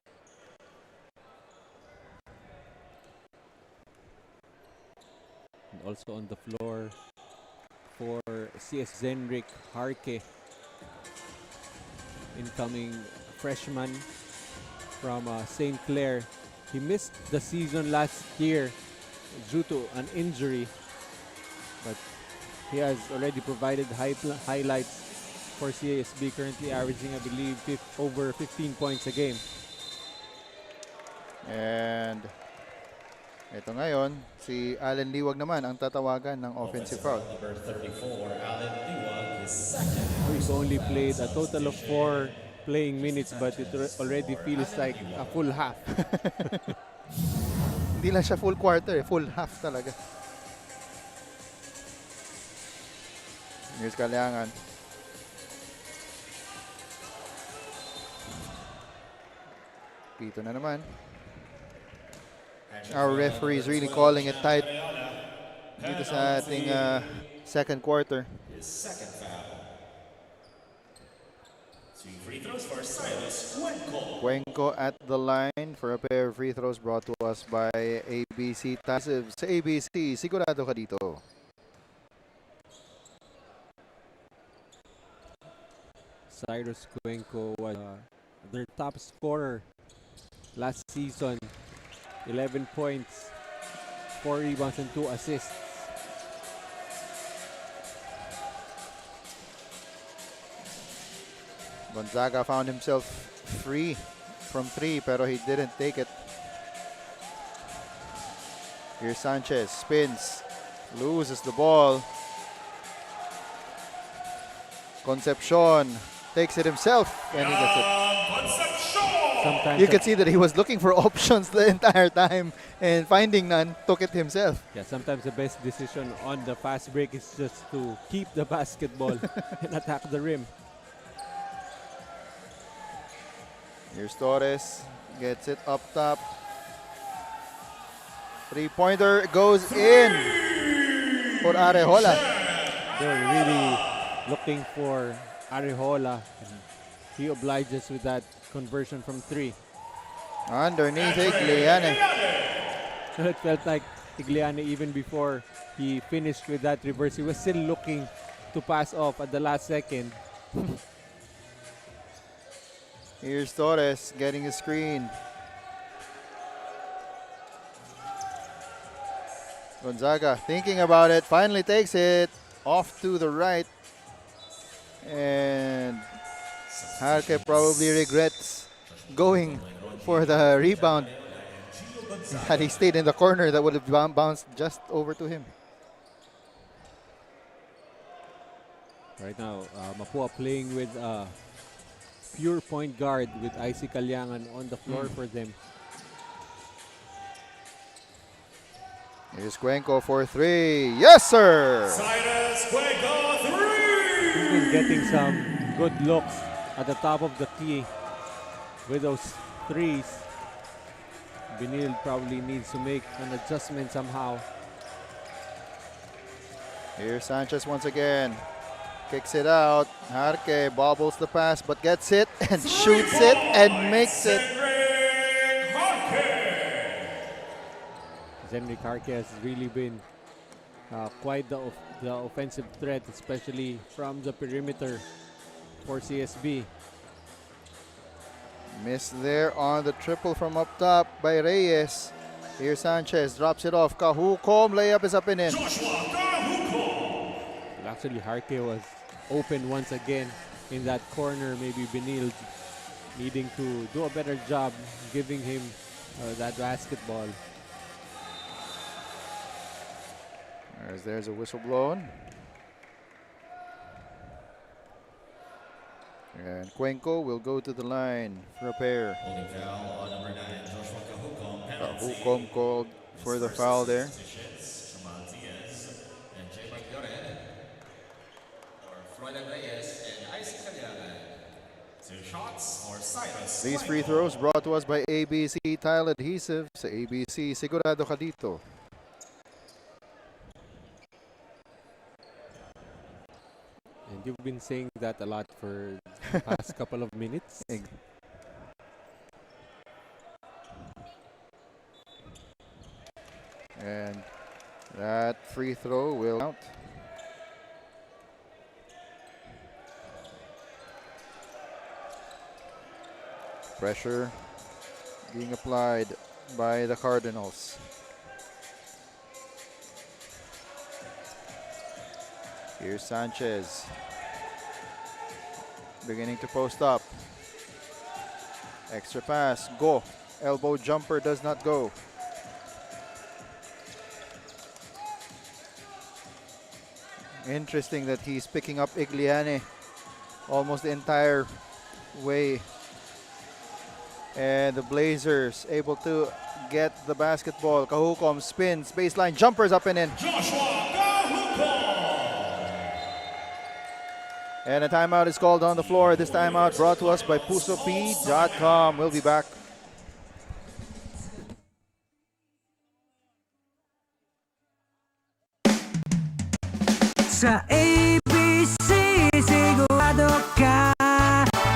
And also on the floor for CS Zenrik Harke, incoming freshman from St. Clair. He missed the season last year due to an injury, but he has already provided highlights for CSB, currently averaging, I believe, over 15 points a game. And ito ngayon, si Allen Liwag naman ang tatawagan ng offensive foul. Number 34, Alan Liwag, his second. He's only played a total of 4 playing minutes, but it already feels like a full half. Hindi lang siya full quarter, full half talaga. Here's Kaliangan. Pito na naman. Our referee is really calling it tight dito sa ating second quarter. His second foul. 2 free throws for Silas Cuenco. Cuenco at the line for a pair of free throws brought to us by ABC Adhesive. Sa ABC, sigurado ka dito. Cyrus Cuenco was their top scorer last season. 11 points, 4 rebounds, and 2 assists. Gonzaga found himself free from 3 pero he didn't take it. Here's Sanchez, spins, loses the ball. Concepcion takes it himself and he gets it. Sometimes You could see that he was looking for options the entire time and finding none, took it himself. yeah, sometimes the best decision on the fast break is just to keep the basketball and attack the rim. Here's Torres, gets it up top. 3-pointer goes in for Arejola. They're really looking for Arejola. He obliges with that conversion from 3. Underneath Igliane. It felt like Igliane, even before he finished with that reverse, he was still looking to pass off at the last second. Here's Torres getting a screen. Gonzaga thinking about it, finally takes it off to the right. And Harke probably regrets going for the rebound. Had he stayed in the corner, that would have bounced just over to him. Right now, Mapua playing with pure point guard with Icy Kalyangan on the floor for them. Here's Cuenco for 3. Yes, sir! Silas Cuenco, 3. He's been getting some good looks at the top of the key with those threes. Benilde probably needs to make an adjustment somehow. Here's Sanchez once again. Kicks it out. Harke bobbles the pass but gets it and shoots it and makes it. Zenrik Harke has really been quite the offensive threat, especially from the perimeter for CSB. Missed there on the triple from up top by Reyes. Here's Sanchez, drops it off. Kahukom, layup is up and in. Well, actually, Harke was open once again in that corner. Maybe Benilde needing to do a better job giving him that basketball. As there's a whistle blown. And Cuenco will go to the line for a pair. Holding foul on number 9, Joshua Kahukom. Penalty. Kahukom called for the foul there. Jamal Diaz and Jay Magdalene, or Froilan Reyes and Icy Kalyangan. 2 shots for Cyrus. These free throws brought to us by ABC Tile Adhesive. Sa ABC, sigurado ka dito. You've been saying that a lot for the past couple of minutes. And that free throw will count. Pressure being applied by the Cardinals. Here's Sanchez. Beginning to post up. Extra pass. Go. Elbow jumper does not go. Interesting that he's picking up Igliane almost the entire way. And the Blazers able to get the basketball. Kahukom spins, baseline, jumpers up and in. And a timeout is called on the floor. This timeout brought to us by PusoP.com. We'll be back. Sa ABC, sigurado ka.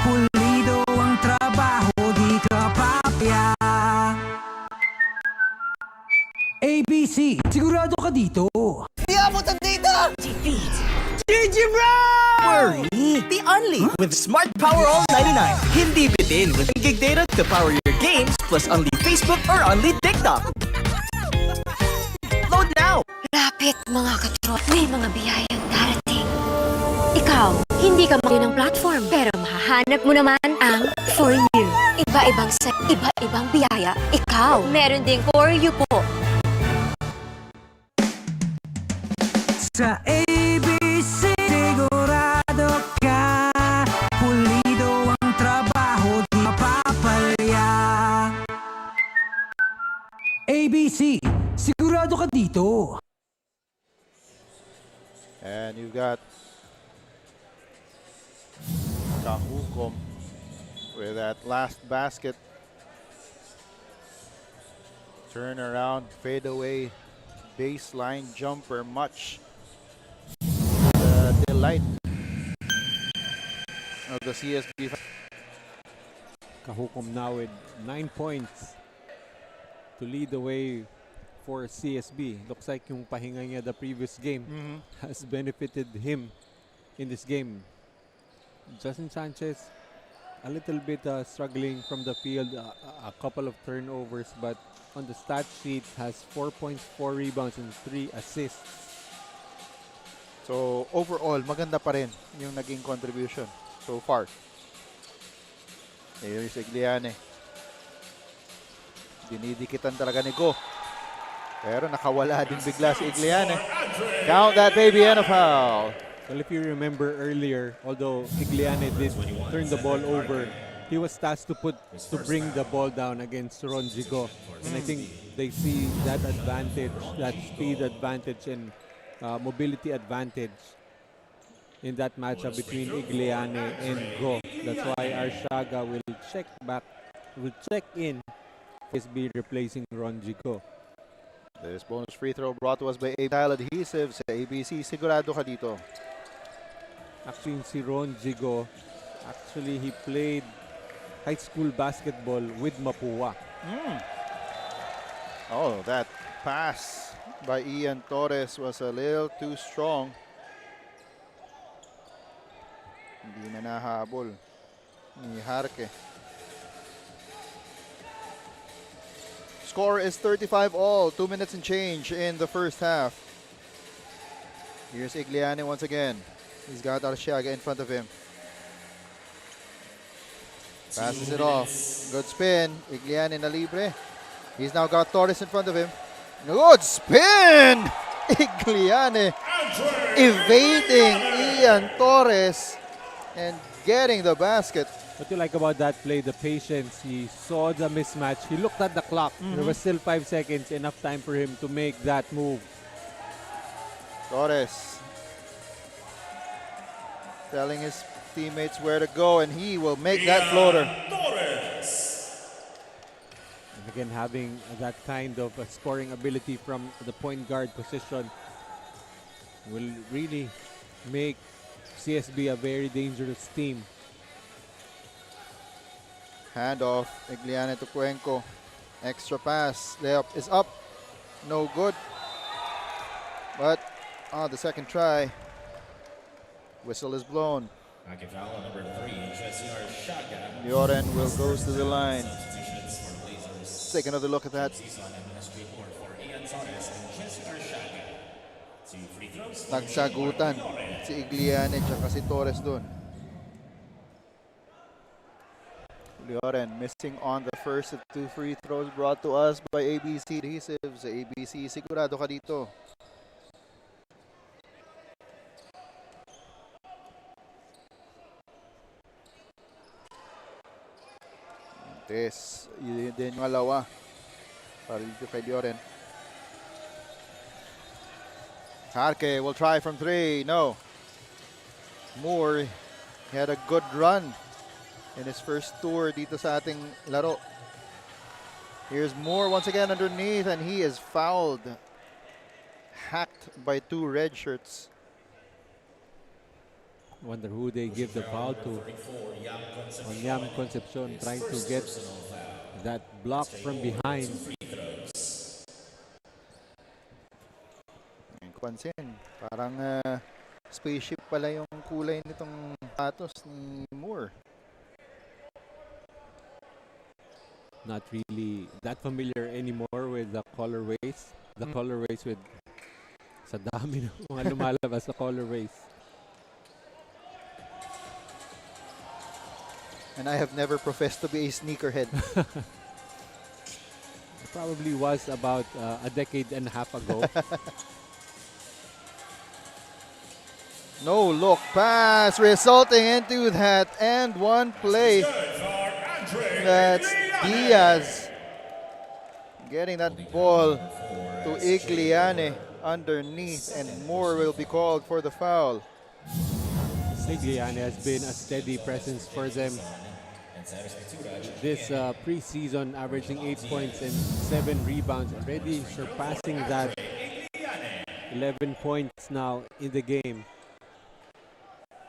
Pulido ang trabaho, di ka papaya. ABC, sigurado ka dito. Worry! Be only with Smart Power All 99. Hindi bitin with 10 gig data to power your games plus only Facebook or only TikTok. Load now! Lapit mga katrop, may mga biyayang darating. Ikaw, hindi ka ng platform, pero mahahanap mo naman ang For You. Iba-ibang biyaya. Ikaw, meron ding For You po. Sa ABC, sigurado ka. Pulido ang trabaho, di mapapalya. ABC, sigurado ka dito. And you've got Kahukom with that last basket. Turn around, fade away, baseline jumper, much the delight of the CSB. Kahukom now with 9 points to lead the way for CSB. Looks like yung pahinga niya the previous game has benefited him in this game. Justin Sanchez, a little bit struggling from the field, a couple of turnovers, but on the stat sheet has 4 points, 4 rebounds, and 3 assists. So overall, maganda pa rin yung naging contribution so far. Here's Igliane. Dinidikitan talaga ni Go. Pero nakawala din bigla si Igliane. Count that baby and a foul. Well, if you remember earlier, although Igliane did turn the ball over, he was tasked to bring the ball down against Ron Jigo. And I think they see that advantage, that speed advantage and mobility advantage in that matchup between Igliane and Go. That's why Arshaga will check in SB replacing Ron Jigo. This bonus free throw brought to us by A-Tile Adhesives. Sa ABC, sigurado ka dito. Actually, si Ron Jigo, actually he played high school basketball with Mapua. Oh, that pass by Ian Torres was a little too strong. Hindi na nahabol ni Harke. Score is 35 all. 2 minutes and change in the first half. Here's Igliane once again. He's got Arshaga in front of him. Passes it off. Good spin. Igliane na libre. He's now got Torres in front of him. Good spin! Igliane evading Ian Torres and getting the basket. What you like about that play, the patience. He saw the mismatch. He looked at the clock. There was still 5 seconds, enough time for him to make that move. Torres telling his teammates where to go, and he will make that floater. And again, having that kind of scoring ability from the point guard position will really make CSB a very dangerous team. Handoff, Egliane to Cuenco. Extra pass, layup is up. No good. But on the second try, whistle is blown. Hockey foul on number 3, Jesse Arshaga. Lloren will go to the line. Substitutions for Blazers. Take another look at that. Preseason and ministry report for Ian Torres and Jesse Arshaga. 2 free throws for Nagsagutan si Egliane at si Torres dun. Lloren missing on the first of 2 free throws brought to us by ABC Adhesives. Sa ABC, sigurado ka dito. Yun din yung alawa para dito kay Lloren. Harke will try from 3. No. Moore, he had a good run in his first tour dito sa ating laro. Here's Moore once again underneath, and he is fouled. Hacked by 2 red shirts. Wonder who they give the foul to. On Yam Concepcion, trying to get that block from behind. Pansin, parang spaceship pala yung kulay nitong sapatos ni Moore. Not really that familiar anymore with the colorways. The colorways with sa dami ng mga lumalabas sa colorways. And I have never professed to be a sneakerhead. It probably was about a decade and a half ago. No look pass resulting into that and one play. That's Diaz getting that ball to Egliane underneath, and Moore will be called for the foul. Egliane has been a steady presence for them this preseason, averaging 8 points and 7 rebounds, already surpassing that 11 points now in the game.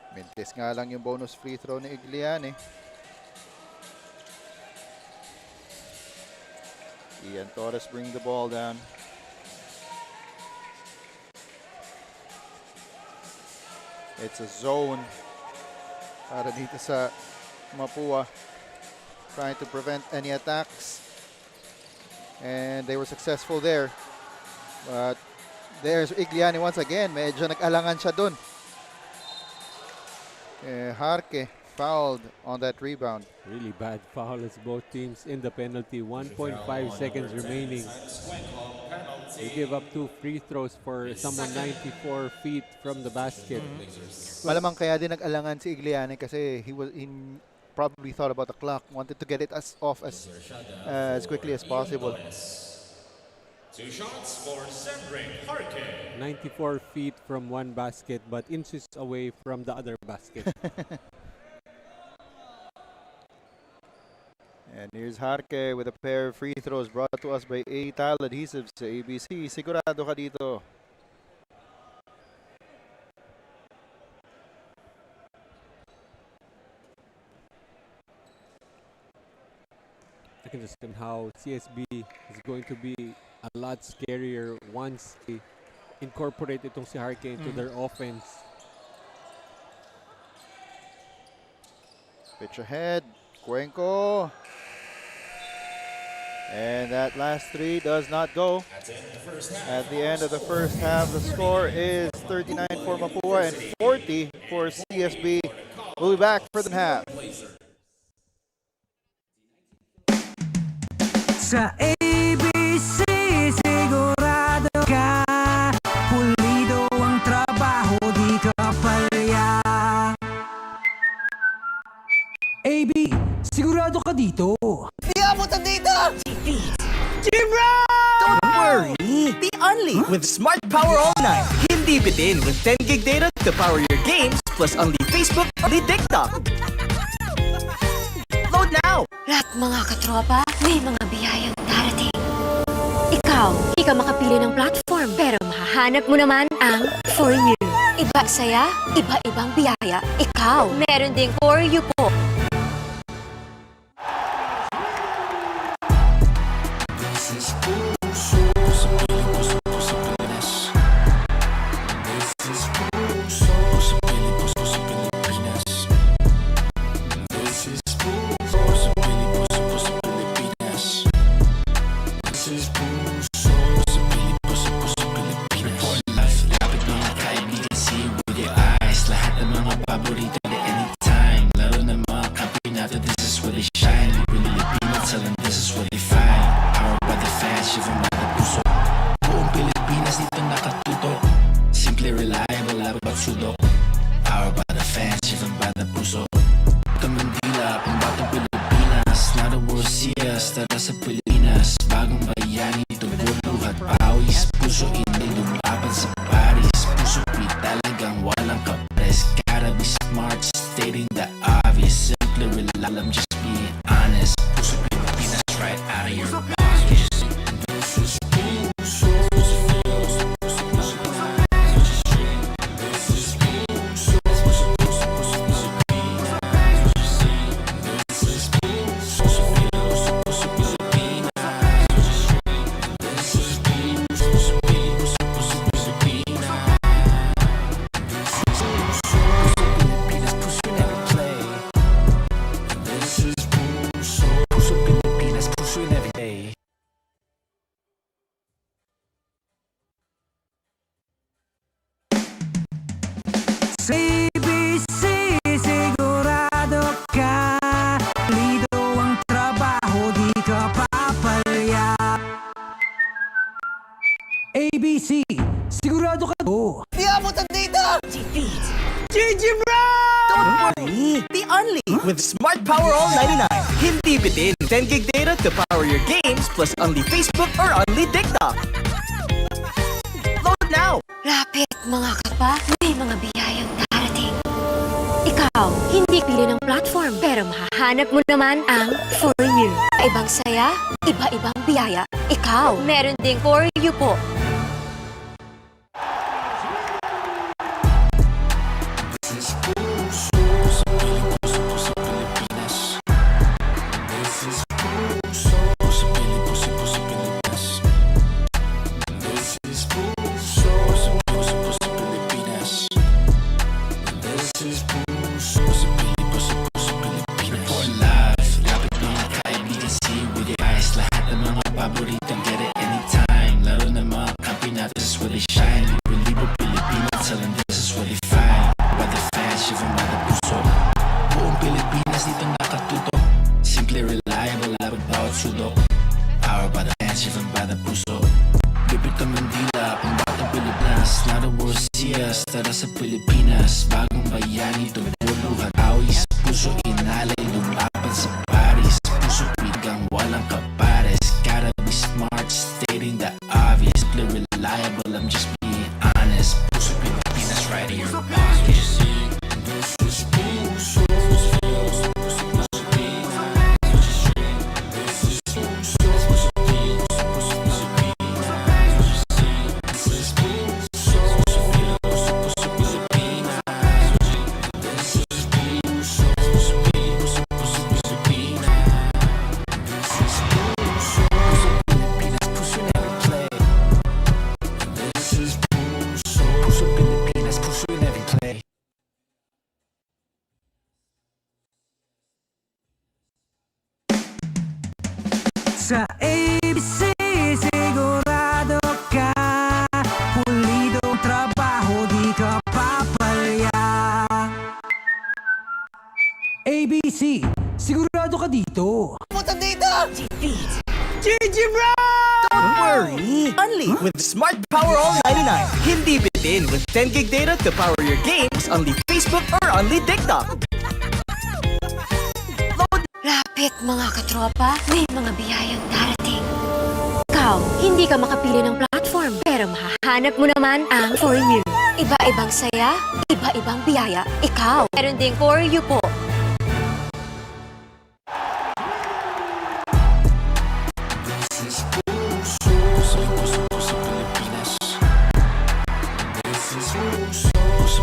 Mintis nga lang yung bonus free throw ni Egliane. Ian Torres bring the ball down. It's a zone para dito sa Mapua, trying to prevent any attacks, and they were successful there. But there's Egliane once again. Medyo nag-alangan siya dun. Harke fouled on that rebound. Really bad foul as both teams in the penalty. 1.5 seconds remaining. They give up 2 free throws for someone 94 feet from the basket. Malamang kaya din nag-alangan si Egliane kasi he probably thought about the clock, wanted to get it off as quickly as possible. 2 shots for Cedric Harke. 94 feet from one basket, but inches away from the other basket. And here's Harke with a pair of free throws brought to us by Tile Adhesives sa ABC. Sigurado ka dito. I can understand how CSB is going to be a lot scarier once they incorporate itong si Harke into their offense. Pitch ahead, Cuenco. And that last 3 does not go. At the end of the first half, the score is 39 for Mapua and 40 for CSB. We'll be back for the half. Sa ABC, sigurado ka, pulido ang trabaho, di ka palya. AB, sigurado ka dito. Don't worry! Be only with Smart Power All Night. Hindi bitin with 10 gig data to power your games plus only Facebook, only TikTok. Load now! Lahat mga katropa, may mga biyayang darating. Ikaw, hindi ka makapili ng platform, pero mahahanap mo naman ang For You. Iba saya, iba-ibang biyaya. Ikaw, meron ding for you po. Sa ABC, sigurado ka. Lido ang trabaho, di ka papalya. ABC, sigurado ka to. Di abutan dito! Don't worry, be only with Smart Power All 99. Hindi bitin 10 gig data to power your games plus only Facebook or only TikTok. Load now! Rapid, mga kapa, may mga biyayang darating. Ikaw, hindi pili ng platform, pero mahahanap mo naman ang for you. Ibang saya, iba-ibang biyaya. Ikaw, meron ding for you po. Tara sa Pilipinas, bagong bayani, tuguluhan, awis, puso inalay, lumaban sa Paris, puso bigang walang kapares, gotta be smart, stating the obvious, clear, reliable, I'm just being honest, puso Pilipinas right here, pocket. This is puso, Sa ABC, sigurado ka. Pulido ang trabaho, di ka papalya. ABC, sigurado ka dito. Abutan dito! GG bro! Don't worry, only with Smart Power All 99. Hindi bitin with 10 gig data to power your games, only Facebook or only TikTok. Rapid, mga katropa, may mga biyayang darating. Ikaw, hindi ka makapili ng platform, pero mahahanap mo naman ang for you. Iba-ibang saya, iba-ibang biyaya. Ikaw, meron ding for you po. Pilipinas. This is puso,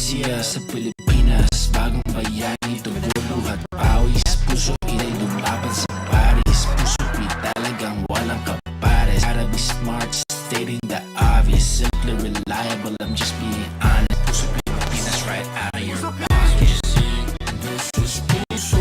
Siya sa Pilipinas, bagong bayani, tumuluhat pawis, puso inay lumaban sa Paris, puso ko'y talagang walang kapares. Gotta be smart, stating the obvious, simply reliable, I'm just being honest. Puso Pilipinas right out of your pocket. This is puso.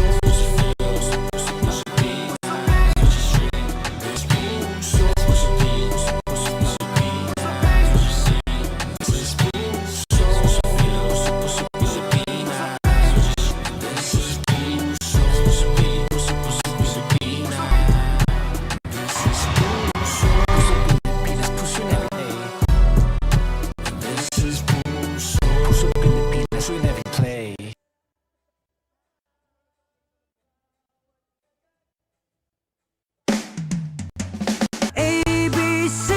ABC,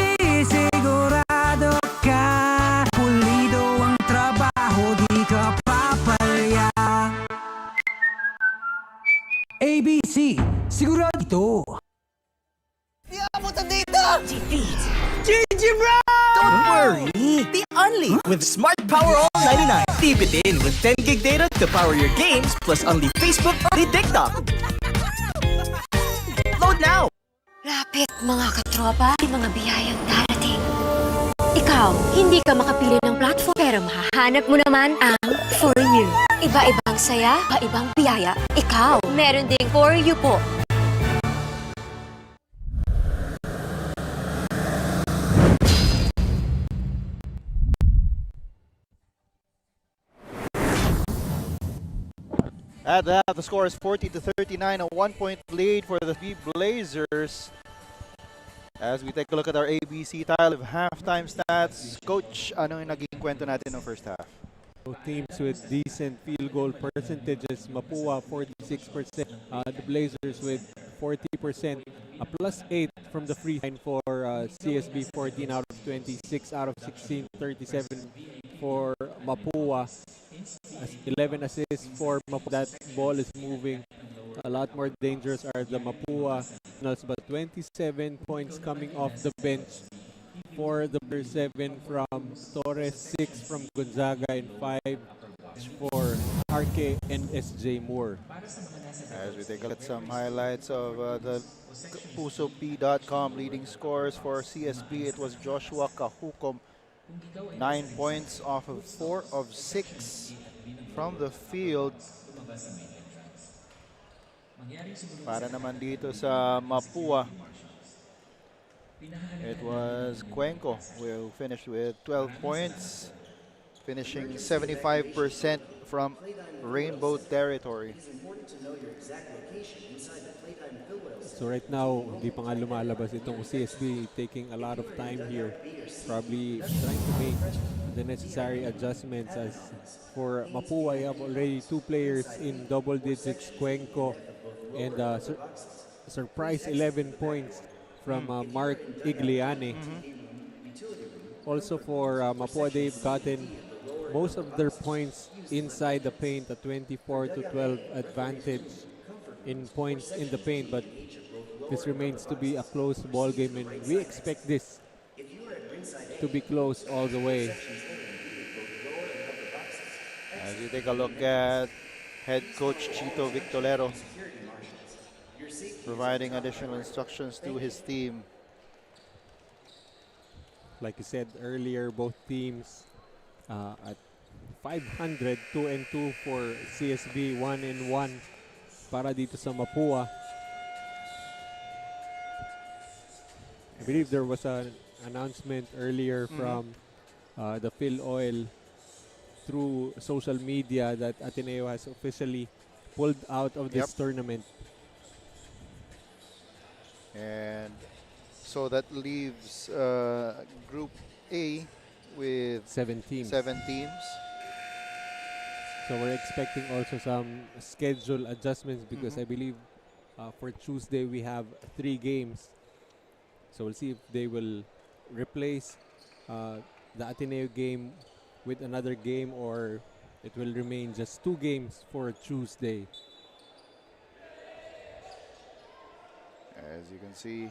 sigurado ka. Pulido ang trabaho, di ka papalya. ABC, sigurado ito. GG bro! Don't worry, be only with Smart Power All 99. Keep it in with 10 gig data to power your games plus only Facebook or TikTok. Load now! Rapid mga katropa, mga biyayang darating. Ikaw, hindi ka makapili ng platform pero mahahanap mo naman ang For You. Iba-ibang saya, iba-ibang biyaya. Ikaw, meron ding For You po. At that, the score is 40-39, a 1-point lead for the Blazers. As we take a look at our ABC tile of halftime stats, Coach, ano yung naging kwento natin ng first half? Both teams with decent field goal percentages. Mapua 46%, the Blazers with 40%, a +8 from the free line for CSB, 14 out of 26 out of 16, 37 for Mapua. 11 assists for Mapua. That ball is moving. A lot more dangerous are the Mapua, but 27 points coming off the bench for the 7 from Torres, 6 from Gonzaga, and 5 for RK and SJ Moore. As we take a look at some highlights of the PusoP.com leading scores for CSB, it was Joshua Kahukom, 9 points off of 4 of 6 from the field. Para naman dito sa Mapua, it was Cuenco who finished with 12 points, finishing 75% from Rainbow territory. So right now, hindi pa nga lumalabas itong CSB, taking a lot of time here. Probably trying to make the necessary adjustments. As for Mapua, I have already 2 players in double digits, Cuenco and surprise 11 points from Mark Igliane. Also for Mapua, they've gotten most of their points inside the paint, a 24-12 advantage in points in the paint, but this remains to be a close ball game, and we expect this to be close all the way. As you take a look at head coach Chito Victolero providing additional instructions to his team. Like I said earlier, both teams at 500, 2-2 for CSB, 1-1 para dito sa Mapua. I believe there was an announcement earlier from the Filoil through social media that Ateneo has officially pulled out of this tournament. And so that leaves Group A with 7 teams. 7 teams. So we're expecting also some schedule adjustments because I believe for Tuesday we have 3 games. So we'll see if they will replace the Ateneo game with another game, or it will remain just 2 games for Tuesday. As you can see,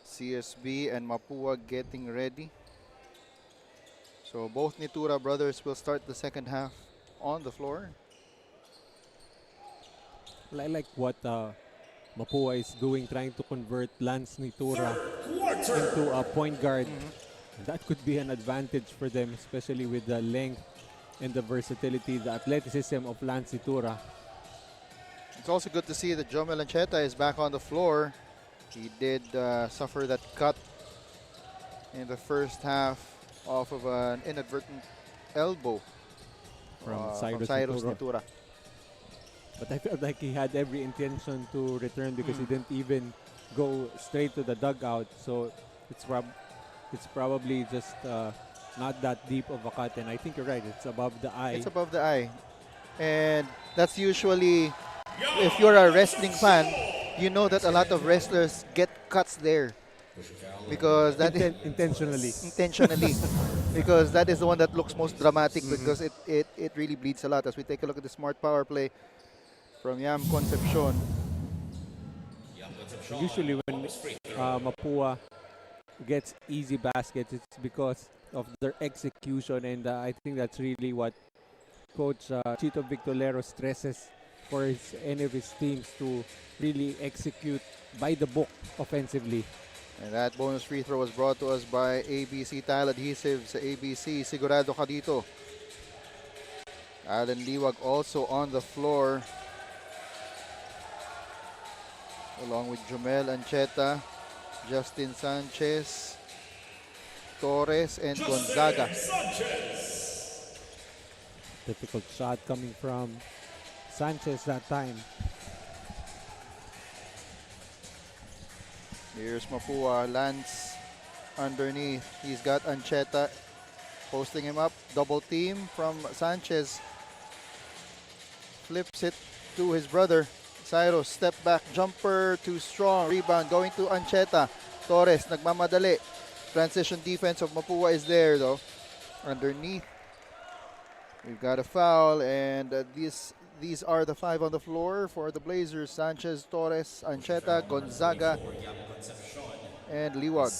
CSB and Mapua getting ready. So both Nitura brothers will start the second half on the floor. I like what Mapua is doing, trying to convert Lance Nitura into a point guard. That could be an advantage for them, especially with the length and the versatility, the athleticism of Lance Nitura. It's also good to see that Joe Melancheta is back on the floor. He did suffer that cut in the first half off of an inadvertent elbow From from Cyrus Cyrus Nitura. Nitura. But I felt like he had every intention to return because he didn't even go straight to the dugout. So it's probably just not that deep of a cut. And I think you're right. It's above the eye. It's above the eye. And that's usually, if you're a wrestling fan, you know that a lot of wrestlers get cuts there. Because that is Intentionally. because that is the one that looks most dramatic because it really bleeds a lot. As we take a look at the smart power play from Yam Concepcion. Usually when Mapua gets easy baskets, it's because of their execution, and I think that's really what Coach Chito Victorero stresses for any of his teams, to really execute by the book offensively. And that bonus free throw was brought to us by ABC Tile Adhesives. Sa ABC, sigurado ka dito. Alan Liwag also on the floor, along with Jomel Ancheta, Justin Sanchez, Torres, and Gonzaga. Difficult shot coming from Sanchez that time. Here's Mapua, Lance underneath. He's got Ancheta posting him up. Double team from Sanchez. Flips it to his brother. Cyrus, step back, jumper, too strong. Rebound going to Ancheta. Torres, nagmamadali. Transition defense of Mapua is there though. Underneath. We've got a foul, and these are the five on the floor for the Blazers. Sanchez, Torres, Ancheta, Gonzaga, and Liwag.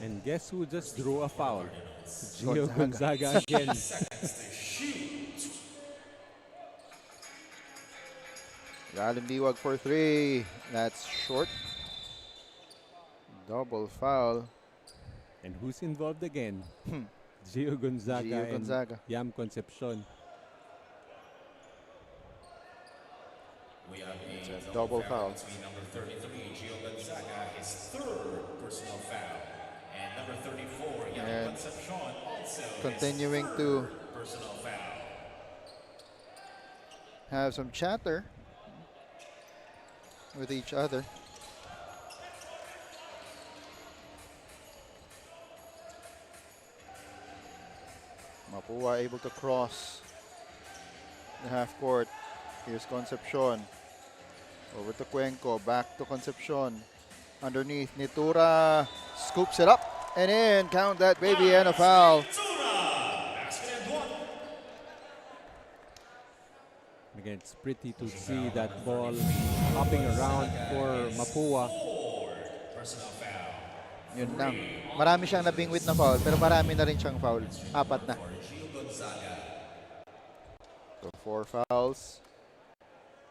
And guess who just drew a foul? Gio Gonzaga again. Alan Liwag for three. That's short. Double foul. And who's involved again? Gio Gonzaga Gio Gonzaga. and Yam Concepcion. We have It's a double foul. between number 33, Gio Gonzaga, his third personal foul. And number 34, Yam And Concepcion, also continuing his to third personal foul. have some chatter with each other. Mapua able to cross the half court. Here's Concepcion. Over to Cuenco. Back to Concepcion. Underneath, Nitura scoops it up and in. Count that baby, and a foul. Again, it's pretty to see that ball hopping around for Mapua. Yun lang. Marami siyang nabingwit na foul, pero marami na rin siyang foul. Apat na. So 4 fouls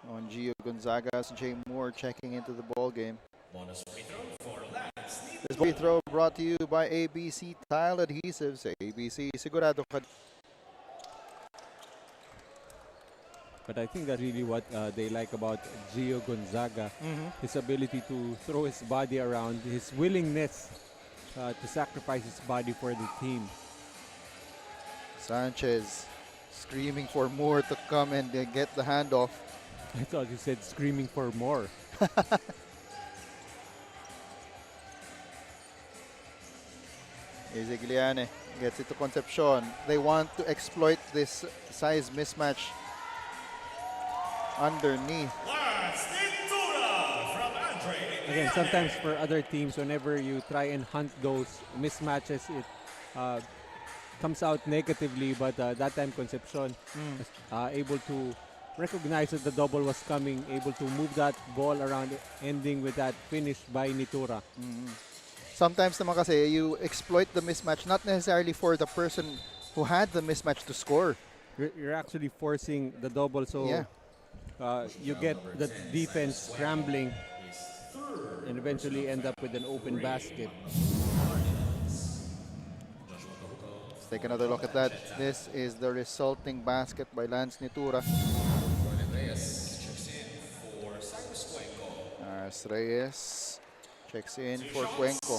on Gio Gonzaga's. Jay Moore checking into the ball game. This free throw brought to you by ABC Tile Adhesives. ABC, sigurado ka. But I think that's really what they like about Gio Gonzaga. His ability to throw his body around, his willingness to sacrifice his body for the team. Sanchez screaming for Moore to come and get the handoff. I thought you said screaming for more. Izigliane gets it to Concepcion. They want to exploit this size mismatch underneath. Again, sometimes for other teams, whenever you try and hunt those mismatches, it comes out negatively. But that time, Concepcion was able to recognize that the double was coming, able to move that ball around, ending with that finish by Nitura. Sometimes naman kasi you exploit the mismatch not necessarily for the person who had the mismatch to score. You're actually forcing the double, so Yeah. you get the defense scrambling and eventually end up with an open basket. Let's take another look at that. This is the resulting basket by Lance Nitura. As Reyes checks in for Cuenco.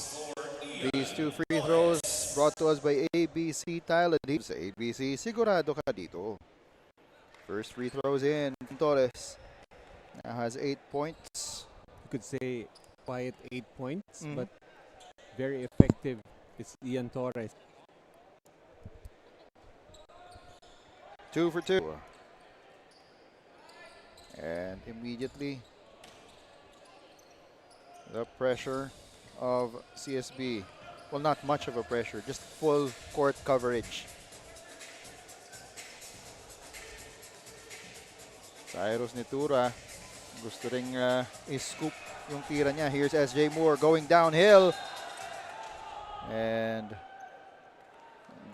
These two free throws brought to us by ABC Tile Adhesives. ABC, sigurado ka dito. First free throws in. Torres now has 8 points. You could say quiet 8 points, Mhm. but very effective. It's Ian Torres. 2 for 2. And immediately, the pressure of CSB. Well, not much of a pressure, just full court coverage. Cyrus Nitura, gusto ring i-scoop yung tira niya. Here's SJ Moore going downhill. And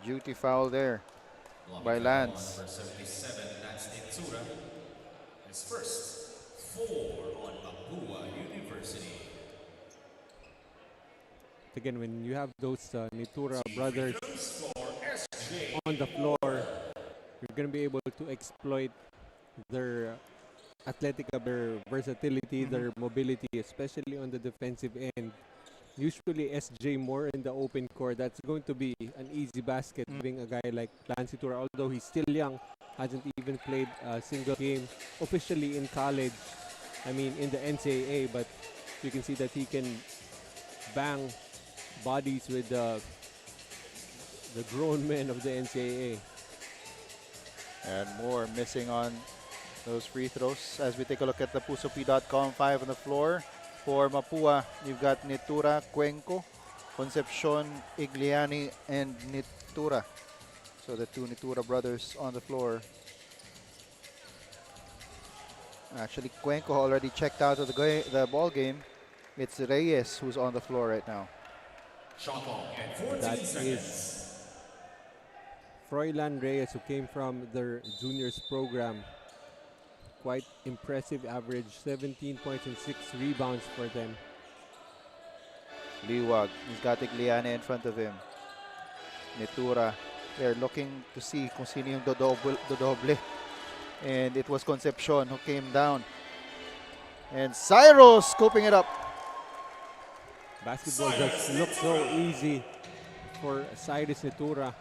duty foul there by Lance. Number 77, Lance Nitura. His first 4 on Mapua University. Again, when you have those Nitura brothers on the floor, you're going to be able to exploit their athletic, their versatility, their mobility, especially on the defensive end. Usually SJ Moore in the open court, that's going to be an easy basket, giving a guy like Lance Nitura, although he's still young, hasn't even played a single game officially in college. I mean, in the NCAA, but you can see that he can bang bodies with the grown men of the NCAA. And Moore missing on those free throws. As we take a look at the pusop.com 5 on the floor. For Mapua, you've got Nitura, Cuenco, Concepcion, Igliani, and Nitura. So the two Nitura brothers on the floor. Actually, Cuenco already checked out of the ball game. It's Reyes who's on the floor right now. Shot clock at 14 That seconds. is Froilan Reyes, who came from their juniors program. Quite impressive average, 17 points and 6 rebounds for them. Liwag, he's got Igliani in front of him. Nitura, they're looking to see kung sino yung dodoble. And it was Concepcion who came down. And Cyrus scooping it up. Basketball just looks so easy for Cyrus Nitura.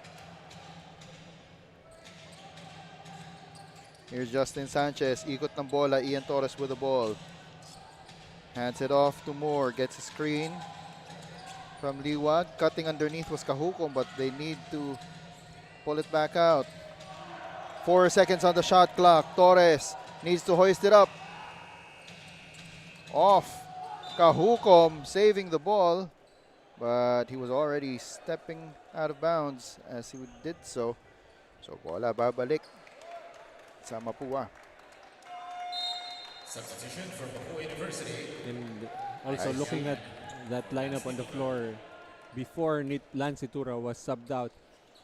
Here's Justin Sanchez, ikot ng bola, Ian Torres with the ball. Hands it off to Moore, gets a screen from Liwag. Cutting underneath was Kahukom, but they need to pull it back out. 4 seconds on the shot clock. Torres needs to hoist it up. Off. Kahukom saving the ball, but he was already stepping out of bounds as he did so. So bola babalik sa Mapua. Substitution from Mapua University. And also looking at that lineup on the floor, before Lance Nitura was subbed out,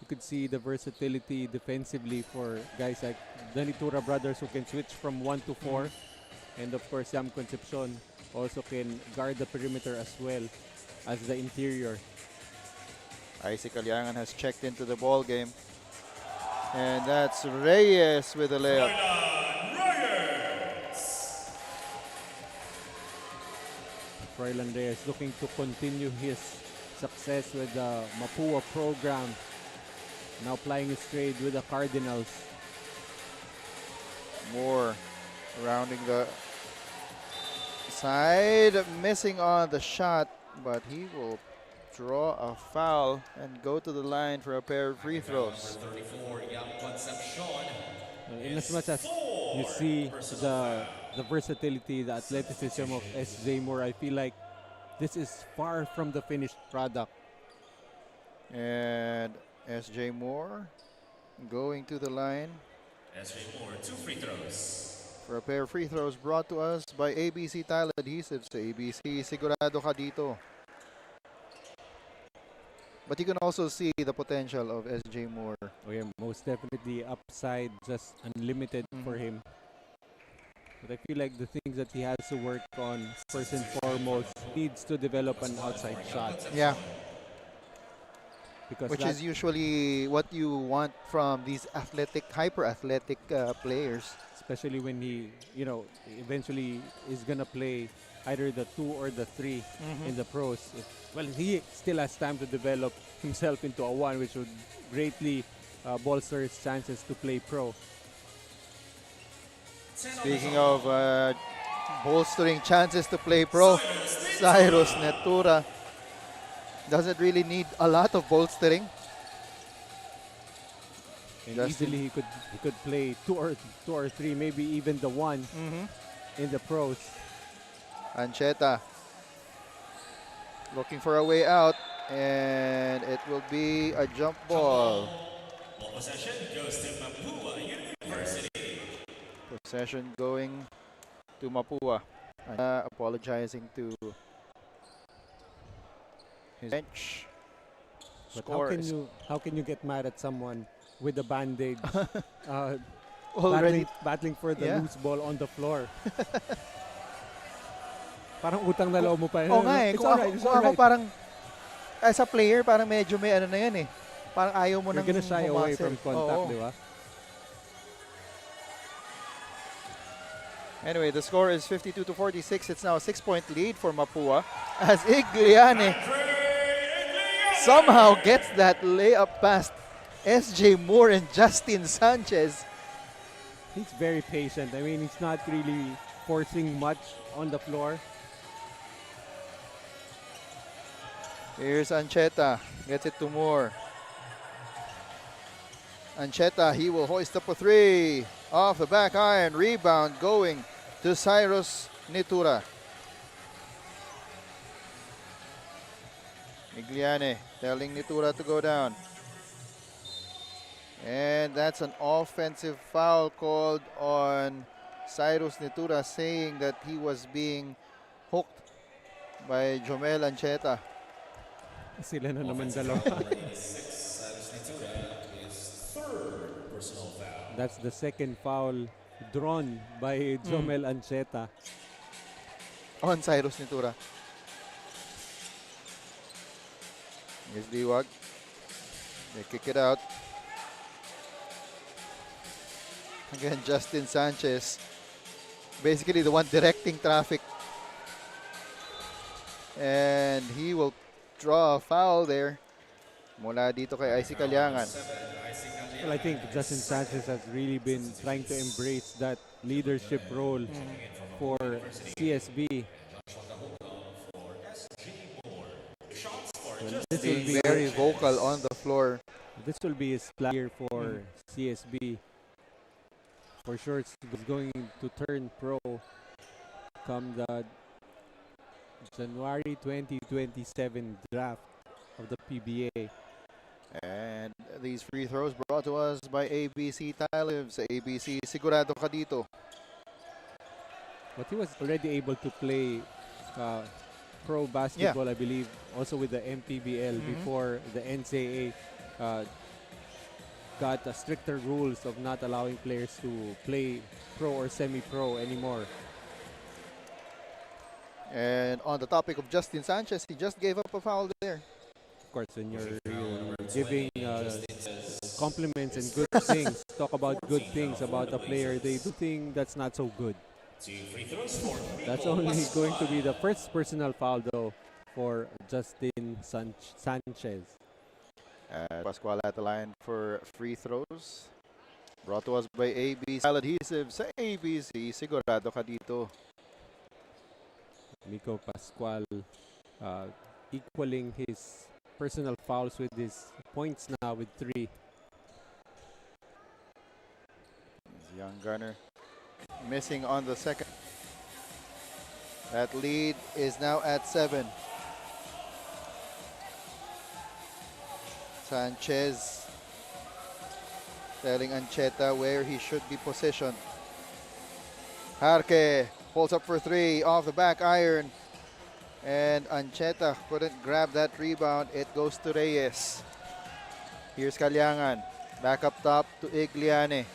you could see the versatility defensively for guys like the Nitura brothers who can switch from 1 to 4. And of course, Sam Concepcion also can guard the perimeter as well as the interior. Isaac Aliangan has checked into the ball game. And that's Reyes with a layup. Froilan Reyes looking to continue his success with the Mapua program. Now playing his trade with the Cardinals. Moore rounding the side, missing on the shot, but he will draw a foul and go to the line for a pair of free throws. Number 34, Young Concepcion. In as much as you see the versatility, the athleticism of SJ Moore, I feel like this is far from the finished product. And SJ Moore going to the line SJ Moore, 2 free throws. for a pair of free throws brought to us by ABC Tile Adhesives. So ABC, sigurado ka dito. But you can also see the potential of SJ Moore. Oh yeah, most definitely upside, just unlimited for him. But I feel like the things that he has to work on, first and foremost, needs to develop an outside shot. Yeah. Because Which that, is usually what you want from these athletic, hyper-athletic players. especially when he, eventually is gonna play either the 2 or the 3 in the pros. Well, he still has time to develop himself into a 1, which would greatly bolster his chances to play pro. Speaking of bolstering chances to play pro, Cyrus Netura doesn't really need a lot of bolstering. And Justin. easily he could play 2 or 3, maybe even the 1 in the pros. Ancheta looking for a way out, and it will be a jump ball. Ball possession goes to Mapua University. Possession going to Mapua. Apologizing to his bench. But Score how can you get mad at someone with a bandage already. battling for the Yeah. loose ball on the floor? Parang utang na loob mo pa. Oo nga eh. It's Kung alright, it's ako alright. parang, as a player, parang medyo may ano na yan eh. Parang ayaw mo You're nang gonna shy away humasel. from contact, Oo. di ba? Anyway, the score is 52-46. It's now a 6-point lead for Mapua as Igliane somehow gets that layup past SJ Moore and Justin Sanchez. He's very patient. I mean, he's not really forcing much on the floor. Here's Ancheta, gets it to Moore. Ancheta, he will hoist up a 3. Off the back iron, rebound going to Cyrus Nitura. Igliane telling Nitura to go down. And that's an offensive foul called on Cyrus Nitura, saying that he was being hooked by Jomel Ancheta. Sila na naman dalawa. That's the second foul drawn by Jomel Ancheta. On Cyrus Nitura. Here's Diwag. They kick it out. Again, Justin Sanchez. Basically the one directing traffic. And he will draw a foul there. Mula dito kay Icy Calyangan. Well, I think Justin Sanchez has really been trying to embrace that leadership role for CSB. Well, this will Being be very vocal on the floor. This will be his last year for CSB. For sure, it's going to turn pro come the January 2027 draft of the PBA. And these free throws brought to us by ABC Tile. Sa ABC, sigurado ka dito. But he was already able to play pro basketball, I believe, also with the MPBL before the NCAA got stricter rules of not allowing players to play pro or semi-pro anymore. And on the topic of Justin Sanchez, he just gave up a foul there. Of course, when you're giving compliments and good things, talk about good things about a player, they do think that's not so good. That's only going to be the first personal foul, though, for Justin Sanchez. Pascual at the line for free throws. Brought to us by ABC Tile Adhesive. Sa ABC, sigurado ka dito. Miko Pascual equaling his personal fouls with his points now with 3. Young gunner missing on the second. That lead is now at 7. Sanchez telling Ancheta where he should be positioned. Jarque pulls up for 3 off the back iron. And Ancheta couldn't grab that rebound. It goes to Reyes. Here's Calyangan. Back up top to Igliane.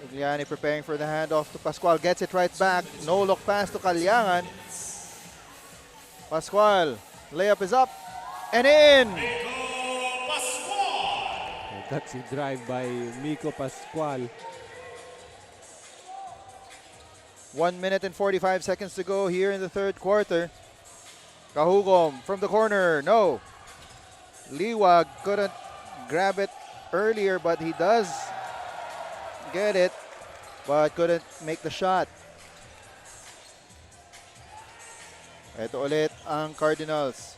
Igliane preparing for the handoff to Pascual. Gets it right back. No look pass to Calyangan. Pascual. Layup is up. And in! That's a drive by Miko Pascual. 1 minute and 45 seconds to go here in the third quarter. Kahugom from the corner. No. Liwag couldn't grab it earlier, but he does get it, but couldn't make the shot. Ito ulit ang Cardinals.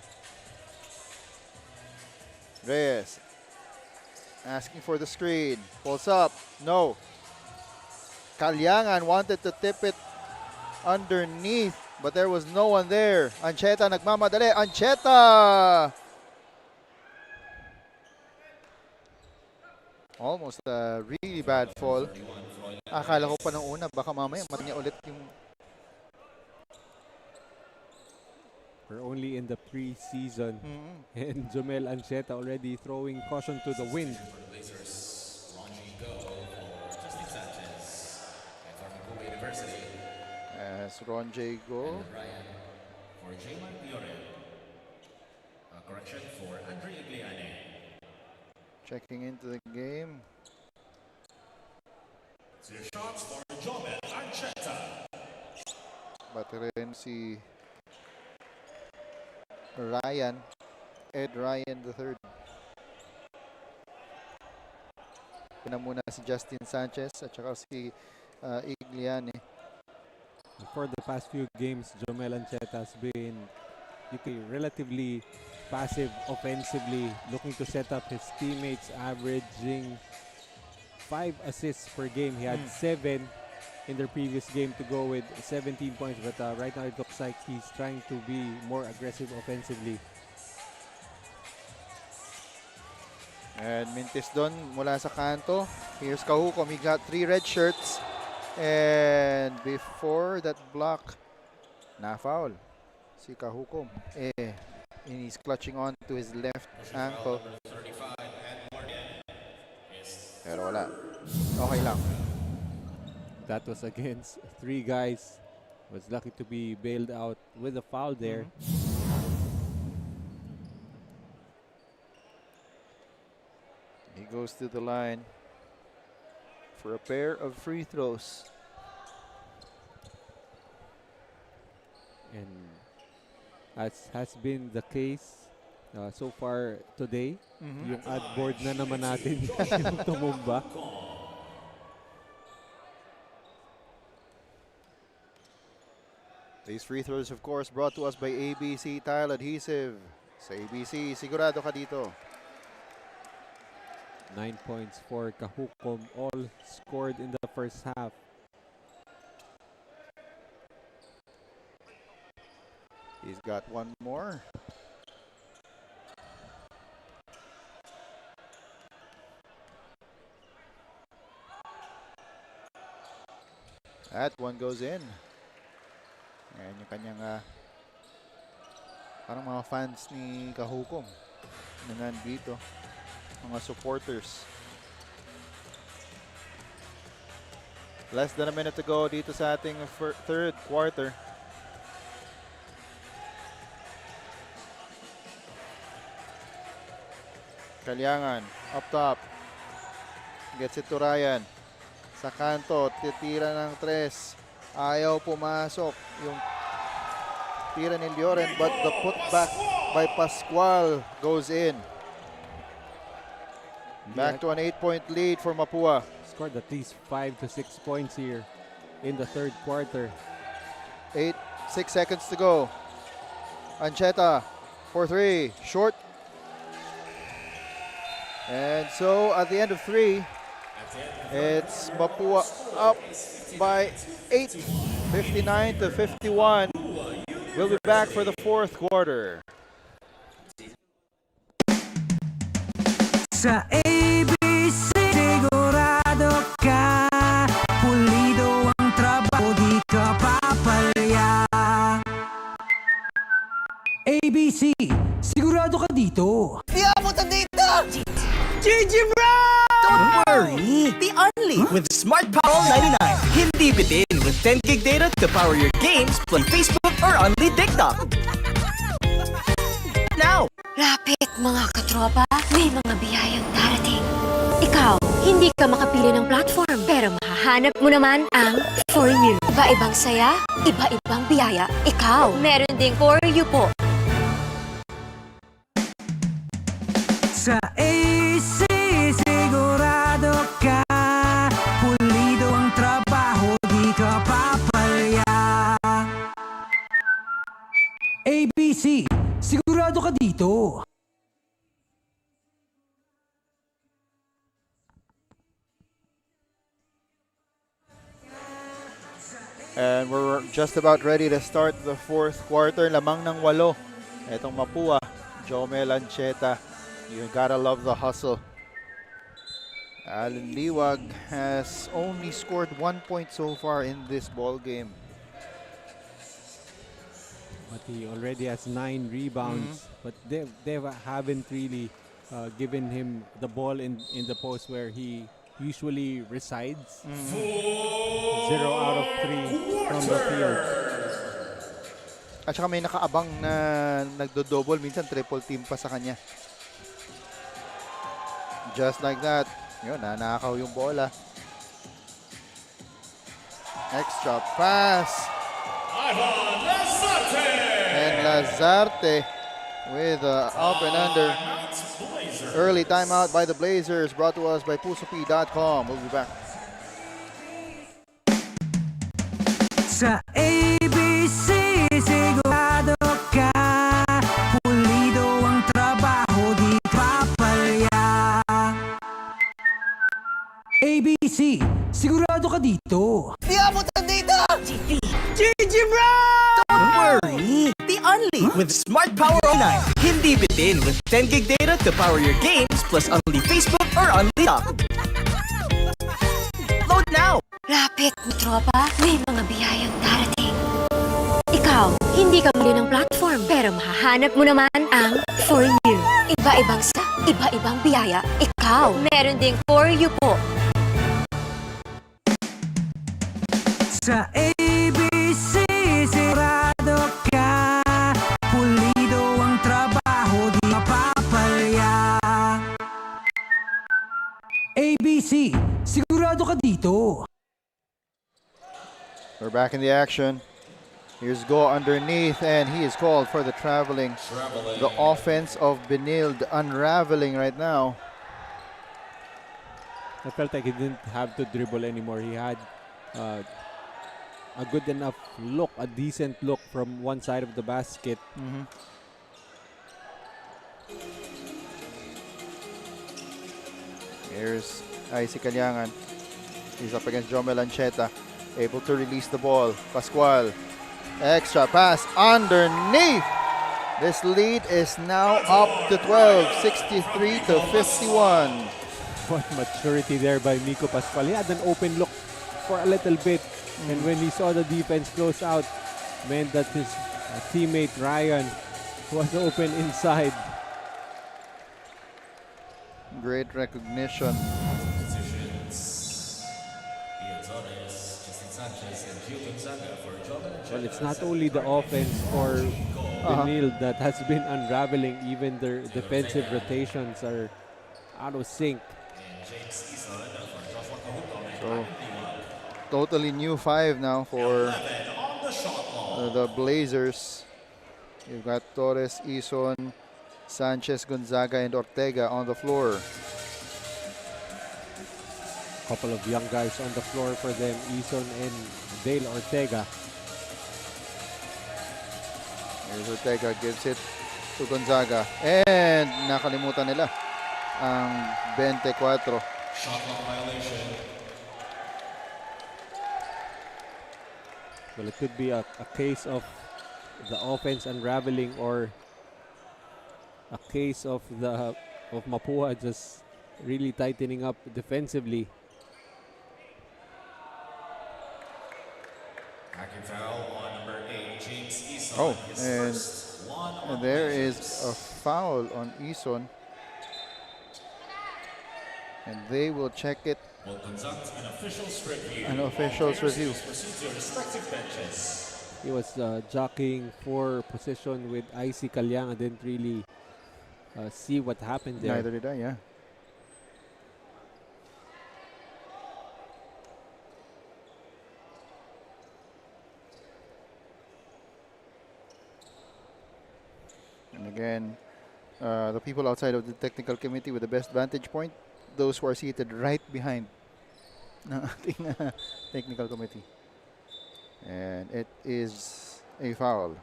Reyes asking for the screen. Pulls up. No. Calyangan wanted to tip it underneath, but there was no one there. Ancheta nagmamadali. Ancheta! Almost a really bad fall. Akala ko pa nung una, baka mamaya mata niya ulit yung... We're only in the preseason. And Jomel Ancheta already throwing caution to the wind. As Ronjay go. For Jaymar Lloren. A correction for Andre Igliane. Checking into the game. Two shots for Jomel Ancheta. Bati rin si Ryan. Ed Ryan III. Pina muna si Justin Sanchez at saka si Igliane. For the past few games, Jomel Ancheta has been relatively passive offensively, looking to set up his teammates, averaging 5 assists per game. He had 7 in their previous game to go with 17 points, but right now it looks like he's trying to be more aggressive offensively. And Mintis doon mula sa kanto. Here's Kahukom. He got 3 red shirts. And before that block, na-foul si Kahukom. And he's clutching on to his left ankle. Pero wala. Okay lang. That was against 3 guys. Was lucky to be bailed out with a foul there. He goes to the line for a pair of free throws. And as has been the case so far today, yung ad board na naman natin yung tumumba. These free throws, of course, brought to us by ABC Tile Adhesive. Sa ABC, sigurado ka dito. 9 points for Kahukom, all scored in the first half. He's got one more. That one goes in. Ayan yung kanyang parang mga fans ni Kahukom na nandito. Mga supporters. Less than a minute to go dito sa ating third quarter. Calyangan, up top. Gets it to Ryan. Sa kanto, titira ng 3. Ayaw pumasok yung tira ni Lloren, but the putback by Pascual goes in. Back to an 8-point lead for Mapua. Scored at least 5 to 6 points here in the third quarter. 6 seconds to go. Ancheta for 3. Short. And so at the end of 3, it's Mapua up by 8, 59 to 51. We'll be back for the fourth quarter. Sa ABC, sigurado ka, pulido ang trabaho, di ka papalya. the only with Smart Power 99. Hindi bitin with 10 gig data to power your games, play Facebook or only TikTok. Now! Lapit mga katropa, may mga biyayang darating. Ikaw, hindi ka makapili ng platform, pero mahahanap mo naman ang For You. Iba-ibang saya, iba-ibang biyaya. Ikaw, meron ding For You po. Sa AC sigurado ka, pulido ang trabaho, di ka papalya. ABC, sigurado ka dito. And we're just about ready to start the fourth quarter. Lamang ng 8. Etong Mapua, Jomel Ancheta. You gotta love the hustle. Allen Liwag has only scored 1 point so far in this ball game. But he already has 9 rebounds. But they haven't really given him the ball in the post where he usually resides. 0 out of 3 from the field. At saka may nakaabang na nagdo-double, minsan triple team pa sa kanya. Just like that. Yun, nanakaw yung bola. Extra pass. And Lazarte with up and under. Early timeout by the Blazers, brought to us by PusoP.com. We'll be back. Sa ABC sigurado ka, pulido ang trabaho, di ka papalya. ABC, sigurado ka dito. Di abutan dito! GG bro! Don't worry! The only with Smart Power 09. Hindi bitin with 10 gig data to power your games plus only Facebook or only TikTok. Load now! Lapit mo tropa, may mga biyayang darating. Ikaw, hindi ka mali ng platform, pero mahahanap mo naman ang For You. Iba-ibang sa, iba-ibang biyaya. Ikaw, meron ding For You po. Sa ABC sigurado ka, pulido ang trabaho, di mapapalya. ABC, sigurado ka dito. We're back in the action. Here's go underneath, and he is called for the traveling. The offense of Benilde unraveling right now. I felt like he didn't have to dribble anymore. He had a good enough look, a decent look from one side of the basket. Here's Icy Calyangan. He's up against Jomel Ancheta. Able to release the ball. Pascual. Extra pass underneath. This lead is now up to 12. 63 to 51. What maturity there by Miko Pascual. He had an open look for a little bit. And when he saw the defense close out, meant that his teammate Ryan was open inside. Great recognition. Well, it's not only the offense for Benilde that has been unraveling. Even their defensive rotations are out of sync. So, totally new 5 now for the Blazers. You've got Torres, Ison, Sanchez, Gonzaga, and Ortega on the floor. Couple of young guys on the floor for them, Ison and Dale Ortega. Here's Ortega, gives it to Gonzaga. And nakalimutan nila ang 24. Well, it could be a case of the offense unraveling, or a case of Mapua just really tightening up defensively. Oh, and there is a foul on Ison. And they will check it. Will conduct an official's review. An official's All players review. will proceed to your respective benches. He was jockeying for position with IC Kalyang. I didn't really see what happened there. Neither did I, yeah. And again, the people outside of the technical committee with the best vantage point, those who are seated right behind ng ating technical committee. And it is a foul.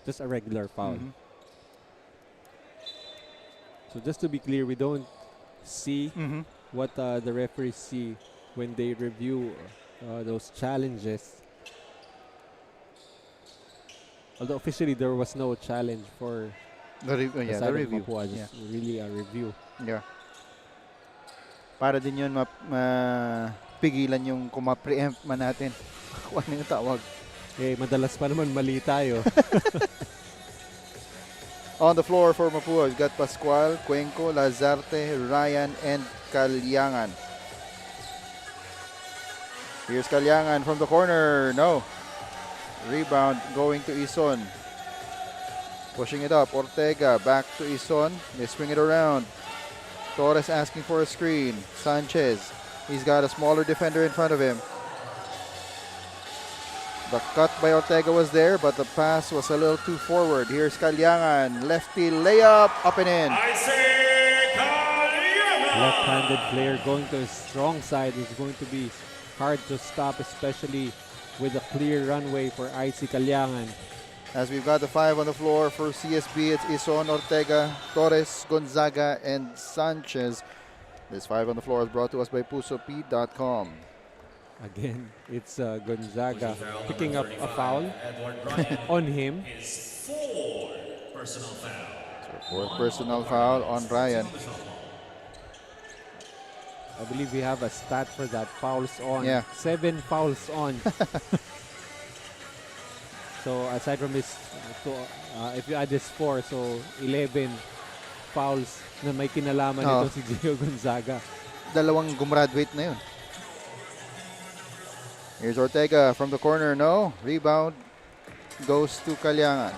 Just a regular foul. Mhm. So just to be clear, we don't see Mhm. what the referees see when they review those challenges. Although officially there was no challenge for The the yeah, side the of review. Mapua, just really a review. Yeah. Para din yun pigilan yung kung ma-preempt man natin. Kung ano yung tawag. Eh, madalas pa naman mali tayo. On the floor for Mapua, we've got Pascual, Cuenco, Lazarte, Ryan, and Kalyangan. Here's Kalyangan from the corner. No. Rebound going to Ison. Pushing it up. Ortega back to Ison. They swing it around. Torres asking for a screen. Sanchez. He's got a smaller defender in front of him. The cut by Ortega was there, but the pass was a little too forward. Here's Kalyangan. Lefty layup. Up and in. Left-handed player going to his strong side is going to be hard to stop, especially with a clear runway for IC Kalyangan. As we've got the five on the floor for CSB, it's Ison, Ortega, Torres, Gonzaga, and Sanchez. This five on the floor is brought to us by PusoP.com. Again, it's Gonzaga picking up a foul on him. His fourth personal foul. Fourth personal foul on Ryan. I believe we have a stat for that. Fouls on. Yeah. 7 fouls on. So aside from this, if you add this 4, so 11 fouls na may kinalaman nito si Gio Gonzaga. Dalawang gumraduate na yun. Here's Ortega from the corner. No. Rebound goes to Kalyangan.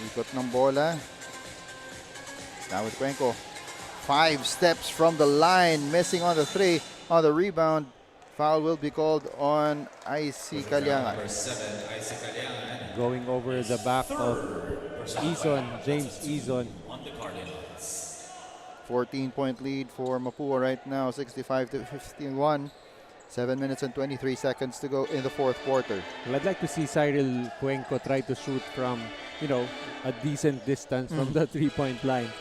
Ikot ng bola. Now with Cuenco. 5 steps from the line. Missing on the 3. On the rebound. Foul will be called on IC Kalyangan. Going over the back of Ison, James Ison. 14-point lead for Mapua right now, 65-51. 7 minutes and 23 seconds to go in the fourth quarter. Well, I'd like to see Cyril Cuenco try to shoot from, a decent distance from the 3-point line.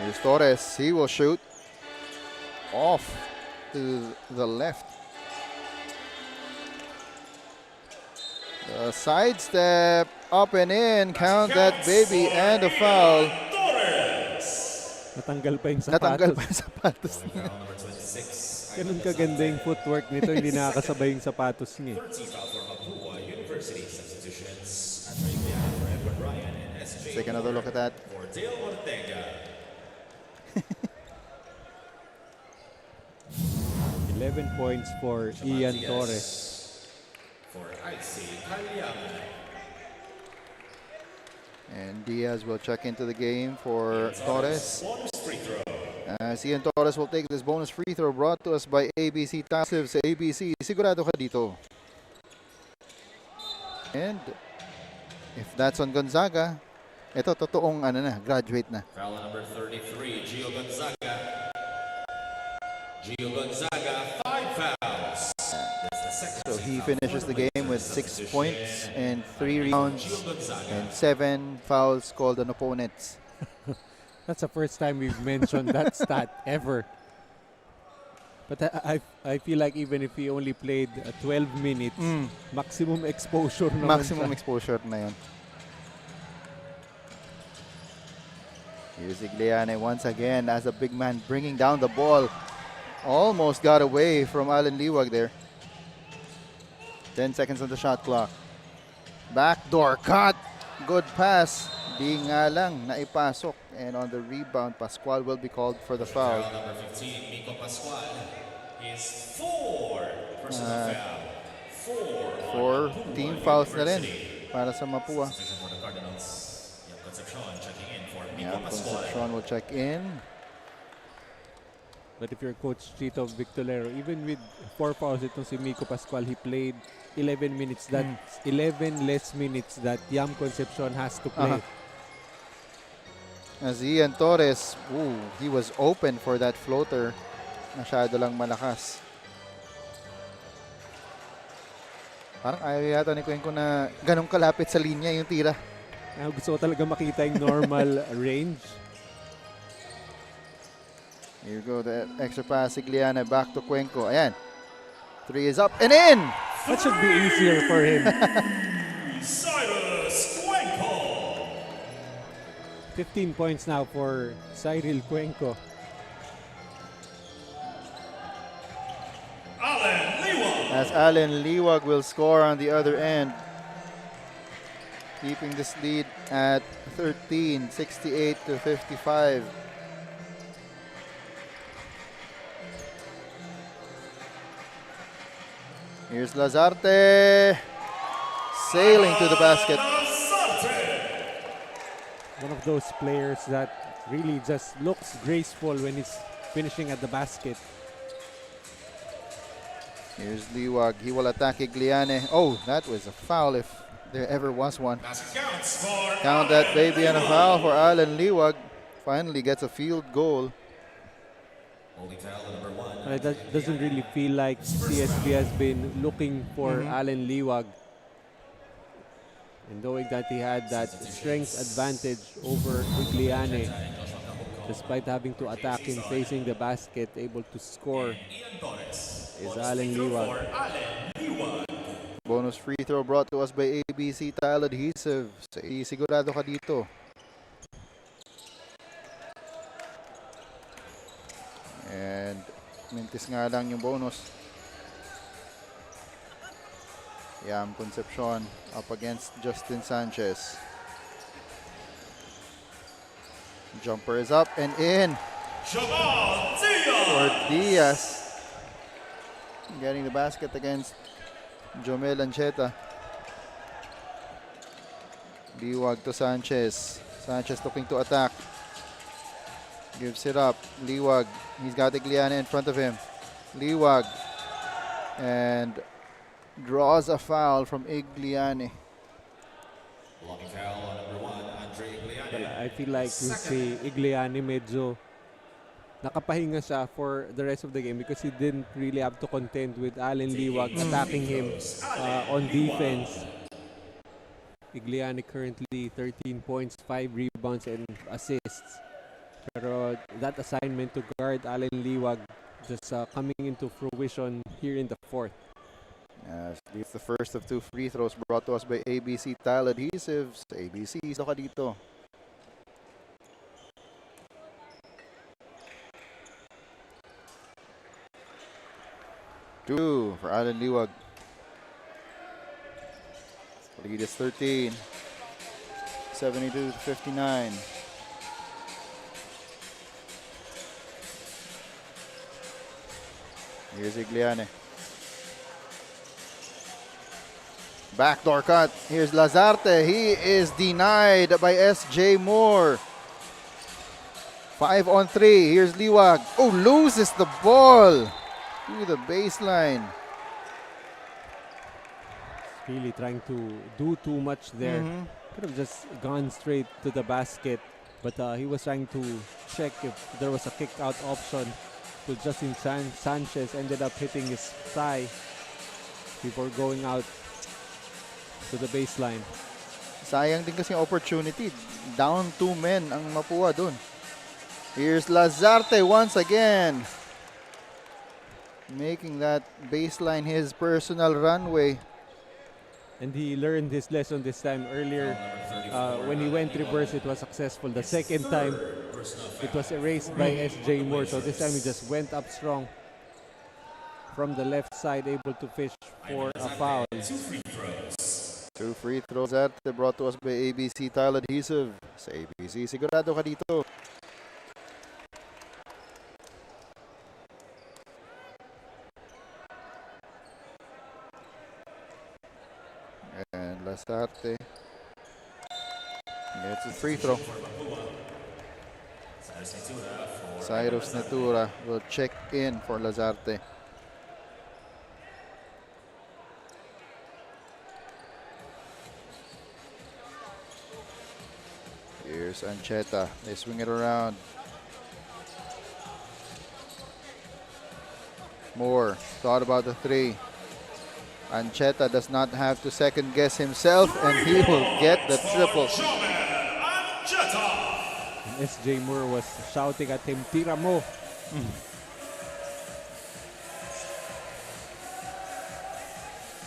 Here's Torres. He will shoot off to the left. The sidestep, up and in. Count that baby, and a foul. Natanggal pa yung Natanggal sapatos. pa yung sapatos niya. Ganun kaganda yung footwork nito, hindi nakakasabay yung sapatos niya. Take another look at that. 11 points for Ian Torres. For IC Kalyangan. And Diaz will check into the game for Torres. Ian Torres will take this bonus free throw brought to us by ABC Tassive. Sa ABC, sigurado ka dito. And if that's on Gonzaga, ito totoong graduate na. Foul number 33, Gio Gonzaga. Gio Gonzaga, 5 fouls. So he finishes the game with 6 points and 3 rebounds and 7 fouls called on opponents. That's the first time we've mentioned that stat ever. But I feel like even if he only played 12 minutes, maximum exposure naman Maximum siya. exposure na yun. Here's Igliane once again as a big man bringing down the ball. Almost got away from Alan Liwag there. 10 seconds on the shot clock. Backdoor cut. Good pass. Di nga lang naipasok. And on the rebound, Pascual will be called for the foul. Number 15, Miko Pascual, is 4 personal foul. 4 team fouls na rin para sa Mapua. Substitution for the Cardinals. Yap Concepcion checking in for Miko Yeah, Pascual. Concepcion will check in. But if you're Coach Chito Victorero, even with 4 fouls itong si Miko Pascual, he played 11 minutes. That's 11 less minutes that Yam Concepcion has to play. As Ian Torres, he was open for that floater. Masyado lang malakas. Parang ayaw yata ni Cuenco na ganun kalapit sa linya yung tira. Gusto ko talaga makita yung normal range. Here you go, the extra pass, Sigliana, back to Cuenco. Ayan. 3 is up and in! That should be easier for him. Cyrus Cuenco. 15 points now for Cyril Cuenco. Allen Liwag. As Allen Liwag will score on the other end. Keeping this lead at 13, 68 to 55. Here's Lazarte. Sailing to the basket. One of those players that really just looks graceful when he's finishing at the basket. Here's Liwag. He will attack Igliane. Oh, that was a foul if there ever was one. Basket counts for Count that baby and a foul for Allen Liwag. Finally gets a field goal. holding foul number 1. That doesn't really feel like CSB has been looking for Allen Liwag. And knowing that he had that strength advantage over Igliane, despite having to attack him facing the basket, able to score is Allen Liwag. Bonus free throw brought to us by ABC Tile Adhesive. Sigurado ka dito. And mintis nga lang yung bonus. Yam Concepcion up against Justin Sanchez. Jumper is up and in for Diaz. Getting the basket against Jomel Ancheta. Liwag to Sanchez. Sanchez looking to attack. Gives it up. Liwag. He's got Igliane in front of him. Liwag. And draws a foul from Igliane. Blocking foul on number 1, Andre Igliane. Well, I feel like yung si Igliane medyo nakapahinga siya for the rest of the game because he didn't really have to contend with Allen Liwag attacking him on defense. Igliane currently 13 points, 5 rebounds and assists. Pero that assignment to guard Allen Liwag just coming into fruition here in the fourth. It's the first of 2 free throws brought to us by ABC Tile Adhesives. ABC, isa ka dito. Two for Allen Liwag. Lead is 13. 72 to 59. Here's Igliane. Backdoor cut. Here's Lazarte. He is denied by SJ Moore. 5 on 3. Here's Liwag. Oh, loses the ball to the baseline. Really trying to do too much there. Could have just gone straight to the basket, but he was trying to check if there was a kick out option to Justin Sanchez. Ended up hitting his thigh before going out to the baseline. Sayang din kasi yung opportunity. Down 2 men ang Mapua dun. Here's Lazarte once again. Making that baseline his personal runway. And he learned his lesson this time. Earlier, when he went reverse, it was successful. The second time, it was erased by SJ Moore. So this time, he just went up strong from the left side, able to fish for a foul. 2 free throws at brought to us by ABC Tile Adhesive. Sa ABC, sigurado ka dito. And Lasarte gets his free throw. Cyrus Natura will check in for Lazarte. Here's Ancheta. They swing it around. Moore thought about the three. Ancheta does not have to second guess himself, and he will get the triple. SJ Moore was shouting at him, "Tira mo."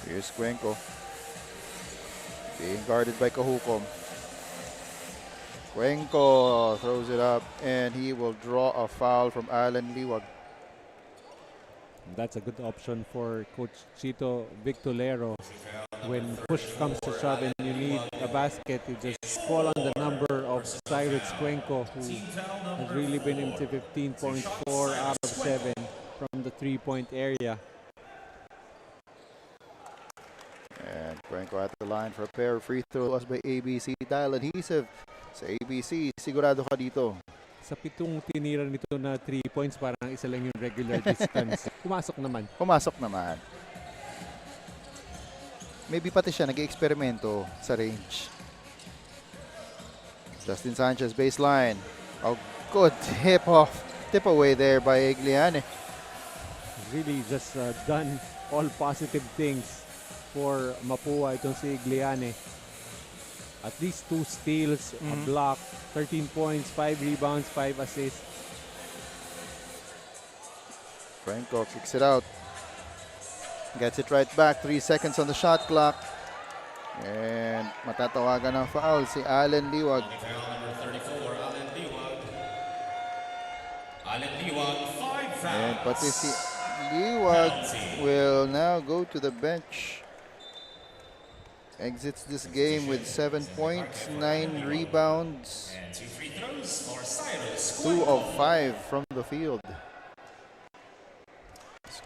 Here's Cuenco. Being guarded by Kahukom. Cuenco throws it up, and he will draw a foul from Alan Liwag. That's a good option for Coach Chito Victolero. When push comes to shove and you need a basket, you just call on the number of Cyrus Cuenco, who has really been into 15.4 out of 7 from the three-point area. And Cuenco at the line for a pair of free throws by ABC Tile Adhesive. Sa ABC, sigurado ka dito. Sa 7 tinira nito na 3 points, parang isa lang yung regular distance. Pumasok naman. Pumasok naman. Maybe pati siya nag-eksperimento sa range. Justin Sanchez baseline. A good tip away there by Egliane. Really just done all positive things for Mapua itong si Egliane. At least 2 steals, a block, 13 points, 5 rebounds, 5 assists. Cuenco kicks it out. Gets it right back. 3 seconds on the shot clock. And matatawagan ng foul si Allen Liwag. Number 34, Allen Liwag. Allen Liwag, 5 fouls. And pati si Liwag will now go to the bench. Exits this game with 7 points, 9 rebounds, And 2 free throws for Cyrus 2 of 5 from the field.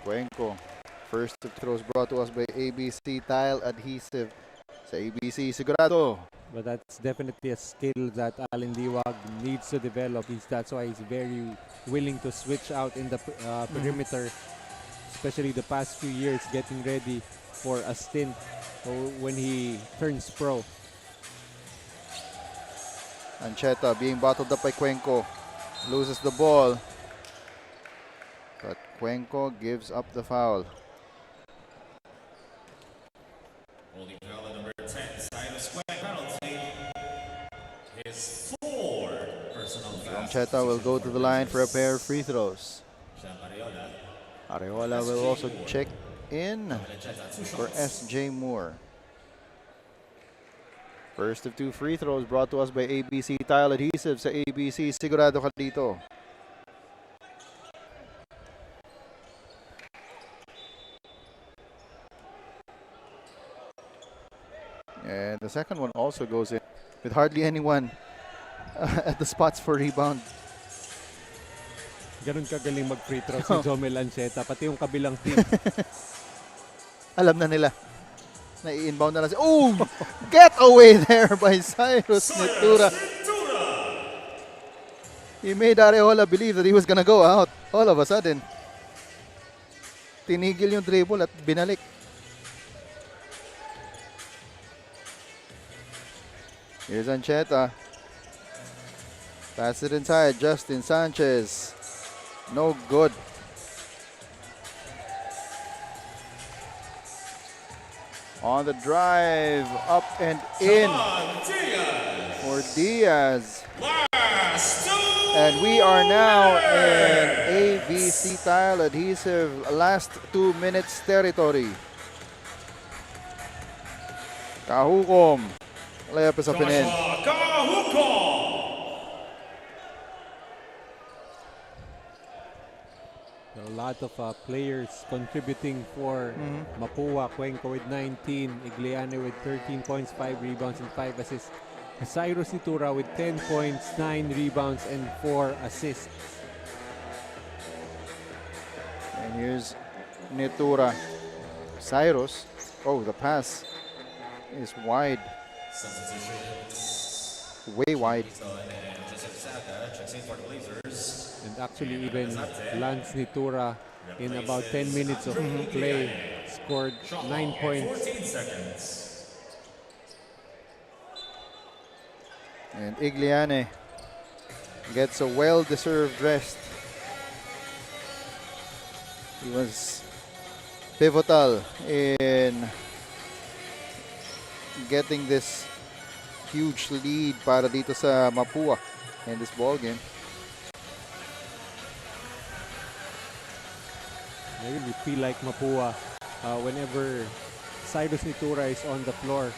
Cuenco. First of throws brought to us by ABC Tile Adhesive. Sa ABC, sigurado. But that's definitely a skill that Allen Liwag needs to develop. That's why he's very willing to switch out in the perimeter, especially the past few years, getting ready for a stint when he turns pro. Ancheta being bottled up by Cuenco. Loses the ball. But Cuenco gives up the foul. Holding foul at number 10, Cyrus Cuenco. Penalty. His 4 personal fouls. Ancheta will go to the line for a pair of free throws. Areola. Areola will also check in for SJ Moore. First of 2 free throws brought to us by ABC Tile Adhesive. Sa ABC, sigurado ka dito. And the second one also goes in with hardly anyone at the spots for rebound. Ganun kagaling mag-free throw si Jomel Ancheta, pati yung kabilang team. Alam na nila. Na-inbound na lang siya. Oh! Get away there by Cyrus Natura. He made Areola believe that he was gonna go out. All of a sudden, tinigil yung dribble at binalik. Here's Ancheta. Pass it inside. Justin Sanchez. No good. On the drive, up and in for Diaz. And we are now in ABC Tile Adhesive last 2 minutes territory. Kahukom. Layup is up and in. lot of players contributing for Mapua. Cuenco with 19, Igliane with 13 points, 5 rebounds, and 5 assists. Cyrus Itura with 10 points, 9 rebounds, and 4 assists. And here's Nitura. Cyrus. Oh, the pass is wide. Way wide. And actually even Lance Nitura in about 10 minutes of play scored 9 points. And Igliane gets a well-deserved rest. He was pivotal in getting this huge lead para dito sa Mapua in this ball game. I really feel like Mapua, whenever Cyrus Nitura is on the floor,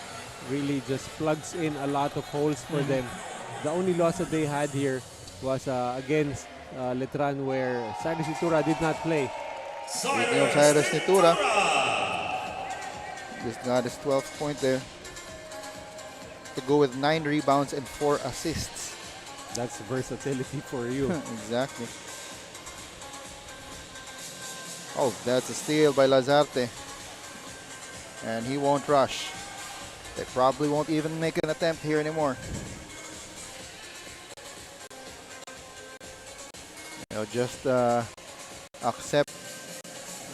really just plugs in a lot of holes for them. The only loss that they had here was against Letran, where Cyrus Nitura did not play. Speaking of Cyrus Nitura, just got his 12th point there to go with 9 rebounds and 4 assists. That's versatility for you. Exactly. Oh, that's a steal by Lazarte. And he won't rush. They probably won't even make an attempt here anymore. They'll just accept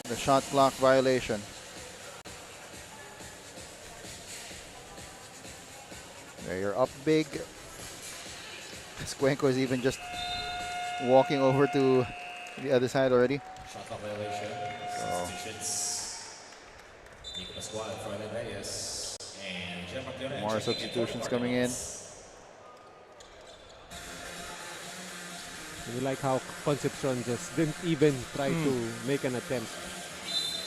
the shot clock violation. There, you're up big. Cuenco is even just walking over to the other side already. Shot clock violation. Substitutions. Nico Pascual, Filoil Reyes, and Jeff McLaren. More substitutions coming in. We like how Concepcion just didn't even try to make an attempt.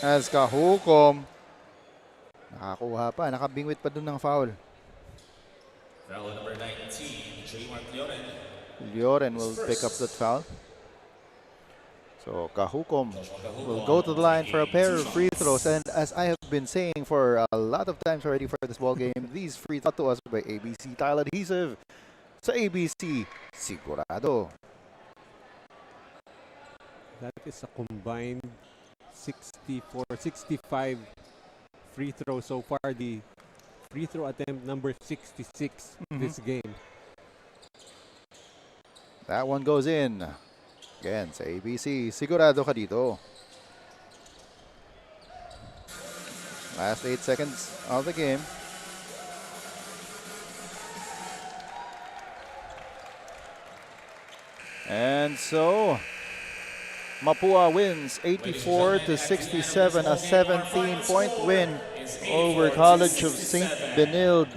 As Kahukom, nakakuha pa, nakabingwit pa dun ng foul. Foul number 19, J. Mark Leoren. Leoren will pick up that foul. So Kahukom will go to the line for a pair of free throws. And as I have been saying for a lot of times already for this ball game, these free throws to us by ABC Tile Adhesive. Sa ABC, sigurado. That is a combined 65 free throws so far. The free throw attempt number 66 this game. That one goes in. Again, sa ABC, sigurado ka dito. Last 8 seconds of the game. And so, Mapua wins 84-67, a 17-point win over College of Saint Benilde.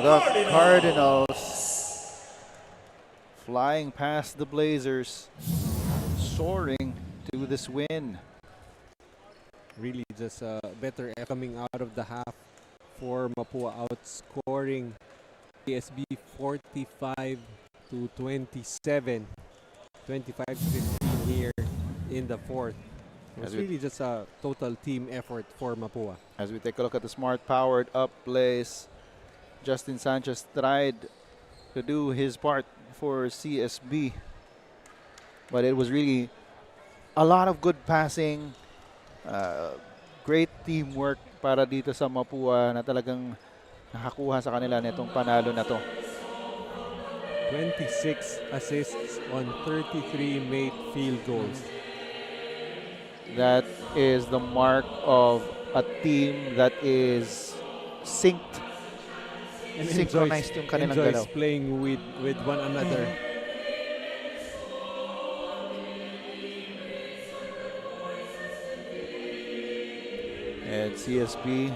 The Cardinals flying past the Blazers, soaring to this win. Really just better coming out of the half for Mapua, outscoring CSB 45-27. 25-15 here in the fourth. It's really just a total team effort for Mapua. As we take a look at the smart powered up plays, Justin Sanchez tried to do his part for CSB, but it was really a lot of good passing, great teamwork para dito sa Mapua na talagang nakakuha sa kanila nitong panalo na to. 26 assists on 33 made field goals. That is the mark of a team that is synced. And Synchronized yung kanilang enjoys galaw. playing with one another. And CSB,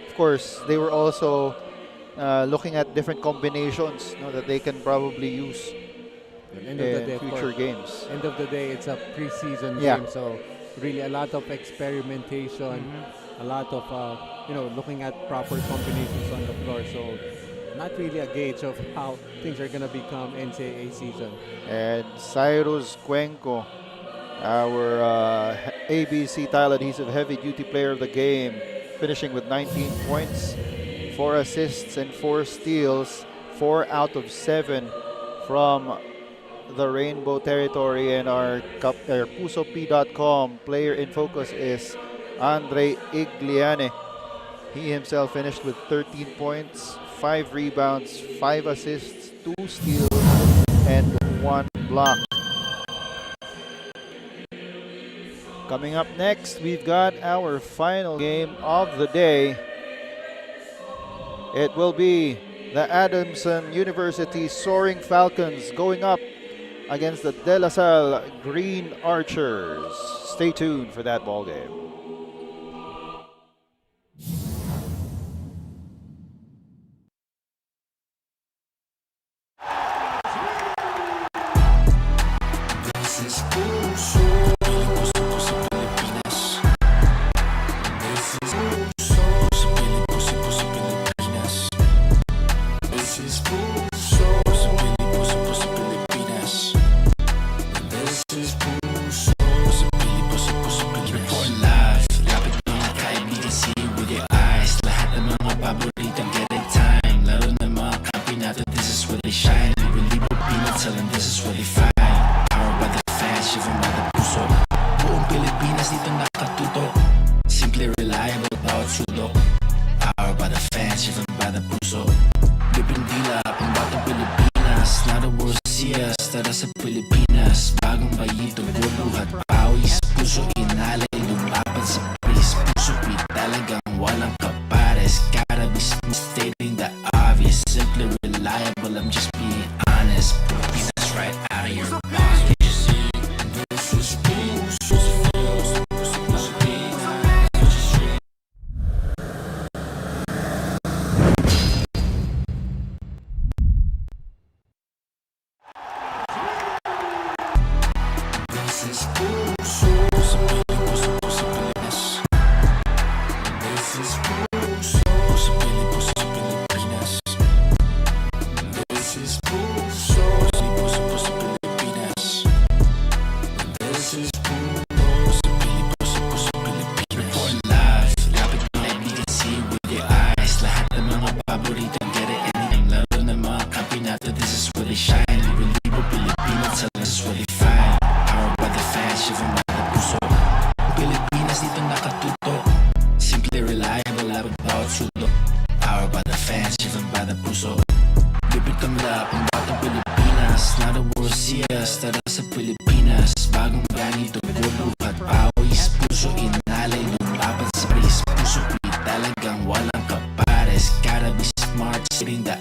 of course, they were also looking at different combinations that they can probably use in future games. End of the day, it's a preseason Yeah. game, so really a lot of experimentation, a lot of looking at proper combinations on the floor. So not really a gauge of how things are going to become NCAA season. And Cyrus Cuenco, our ABC tile adhesive heavy duty player of the game, finishing with 19 points, 4 assists and 4 steals, 4 out of 7 from the Rainbow Territory. And our PusoP.com player in focus is Andre Igliane. He himself finished with 13 points, 5 rebounds, 5 assists, 2 steals, and 1 block. Coming up next, we've got our final game of the day. It will be the Adamson University Soaring Falcons going up against the De La Salle Green Archers. Stay tuned for that ball game. This is Puso. Puso Pilipinas. This is Puso. Puso Pilipinas. This is Puso. Puso Pilipinas. This is Puso. Puso Pilipinas. Report live. Lapit mga kaibigan, see with your eyes. Lahat ng mga paboritang getting time. Laro ng mga kampi natin, this is where they shine. We live with peanuts, tell them this is where they find. Powered by the fans, shivered by the puso. Buong Pilipinas dito nakatuto. Simply reliable, bawat sulok. Powered by the fans, shivered by the puso. Bibindila, pambatang Pilipinas. Not a world see us, tara sa Pilipinas. Bagong bayito, guluhat, pawis. Puso inalay, lumaban sa pace. Puso pit, talagang walang kapares. Gotta be smooth, stating the obvious. Simply reliable, I'm just being honest. Pilipinas right out of your mouth. This is Puso. This is Puso. Puso Pilipinas. This is Puso. Puso Pilipinas. This is Puso. Puso Pilipinas. This is Puso Pilipinas. Report live. Lapit mga kaibigan, see with your eyes. Lahat ng mga paboritang get it anything. Laro ng mga kampi natin, this is where they shine. We live with Pilipinas, so this is where they find. Powered by the fans, shivered by the puso. Pilipinas dito nakatuto. Simply reliable, labag bawat sulok. Powered by the fans, shivered by the puso. Bibig kamla, pambatang Pilipinas. Not a world see us, tara sa Pilipinas. Bagong ganito, guluhat, pawis. Puso inalay, lumaban sa race. Puso pit, talagang walang kapares. Gotta be smart, sitting the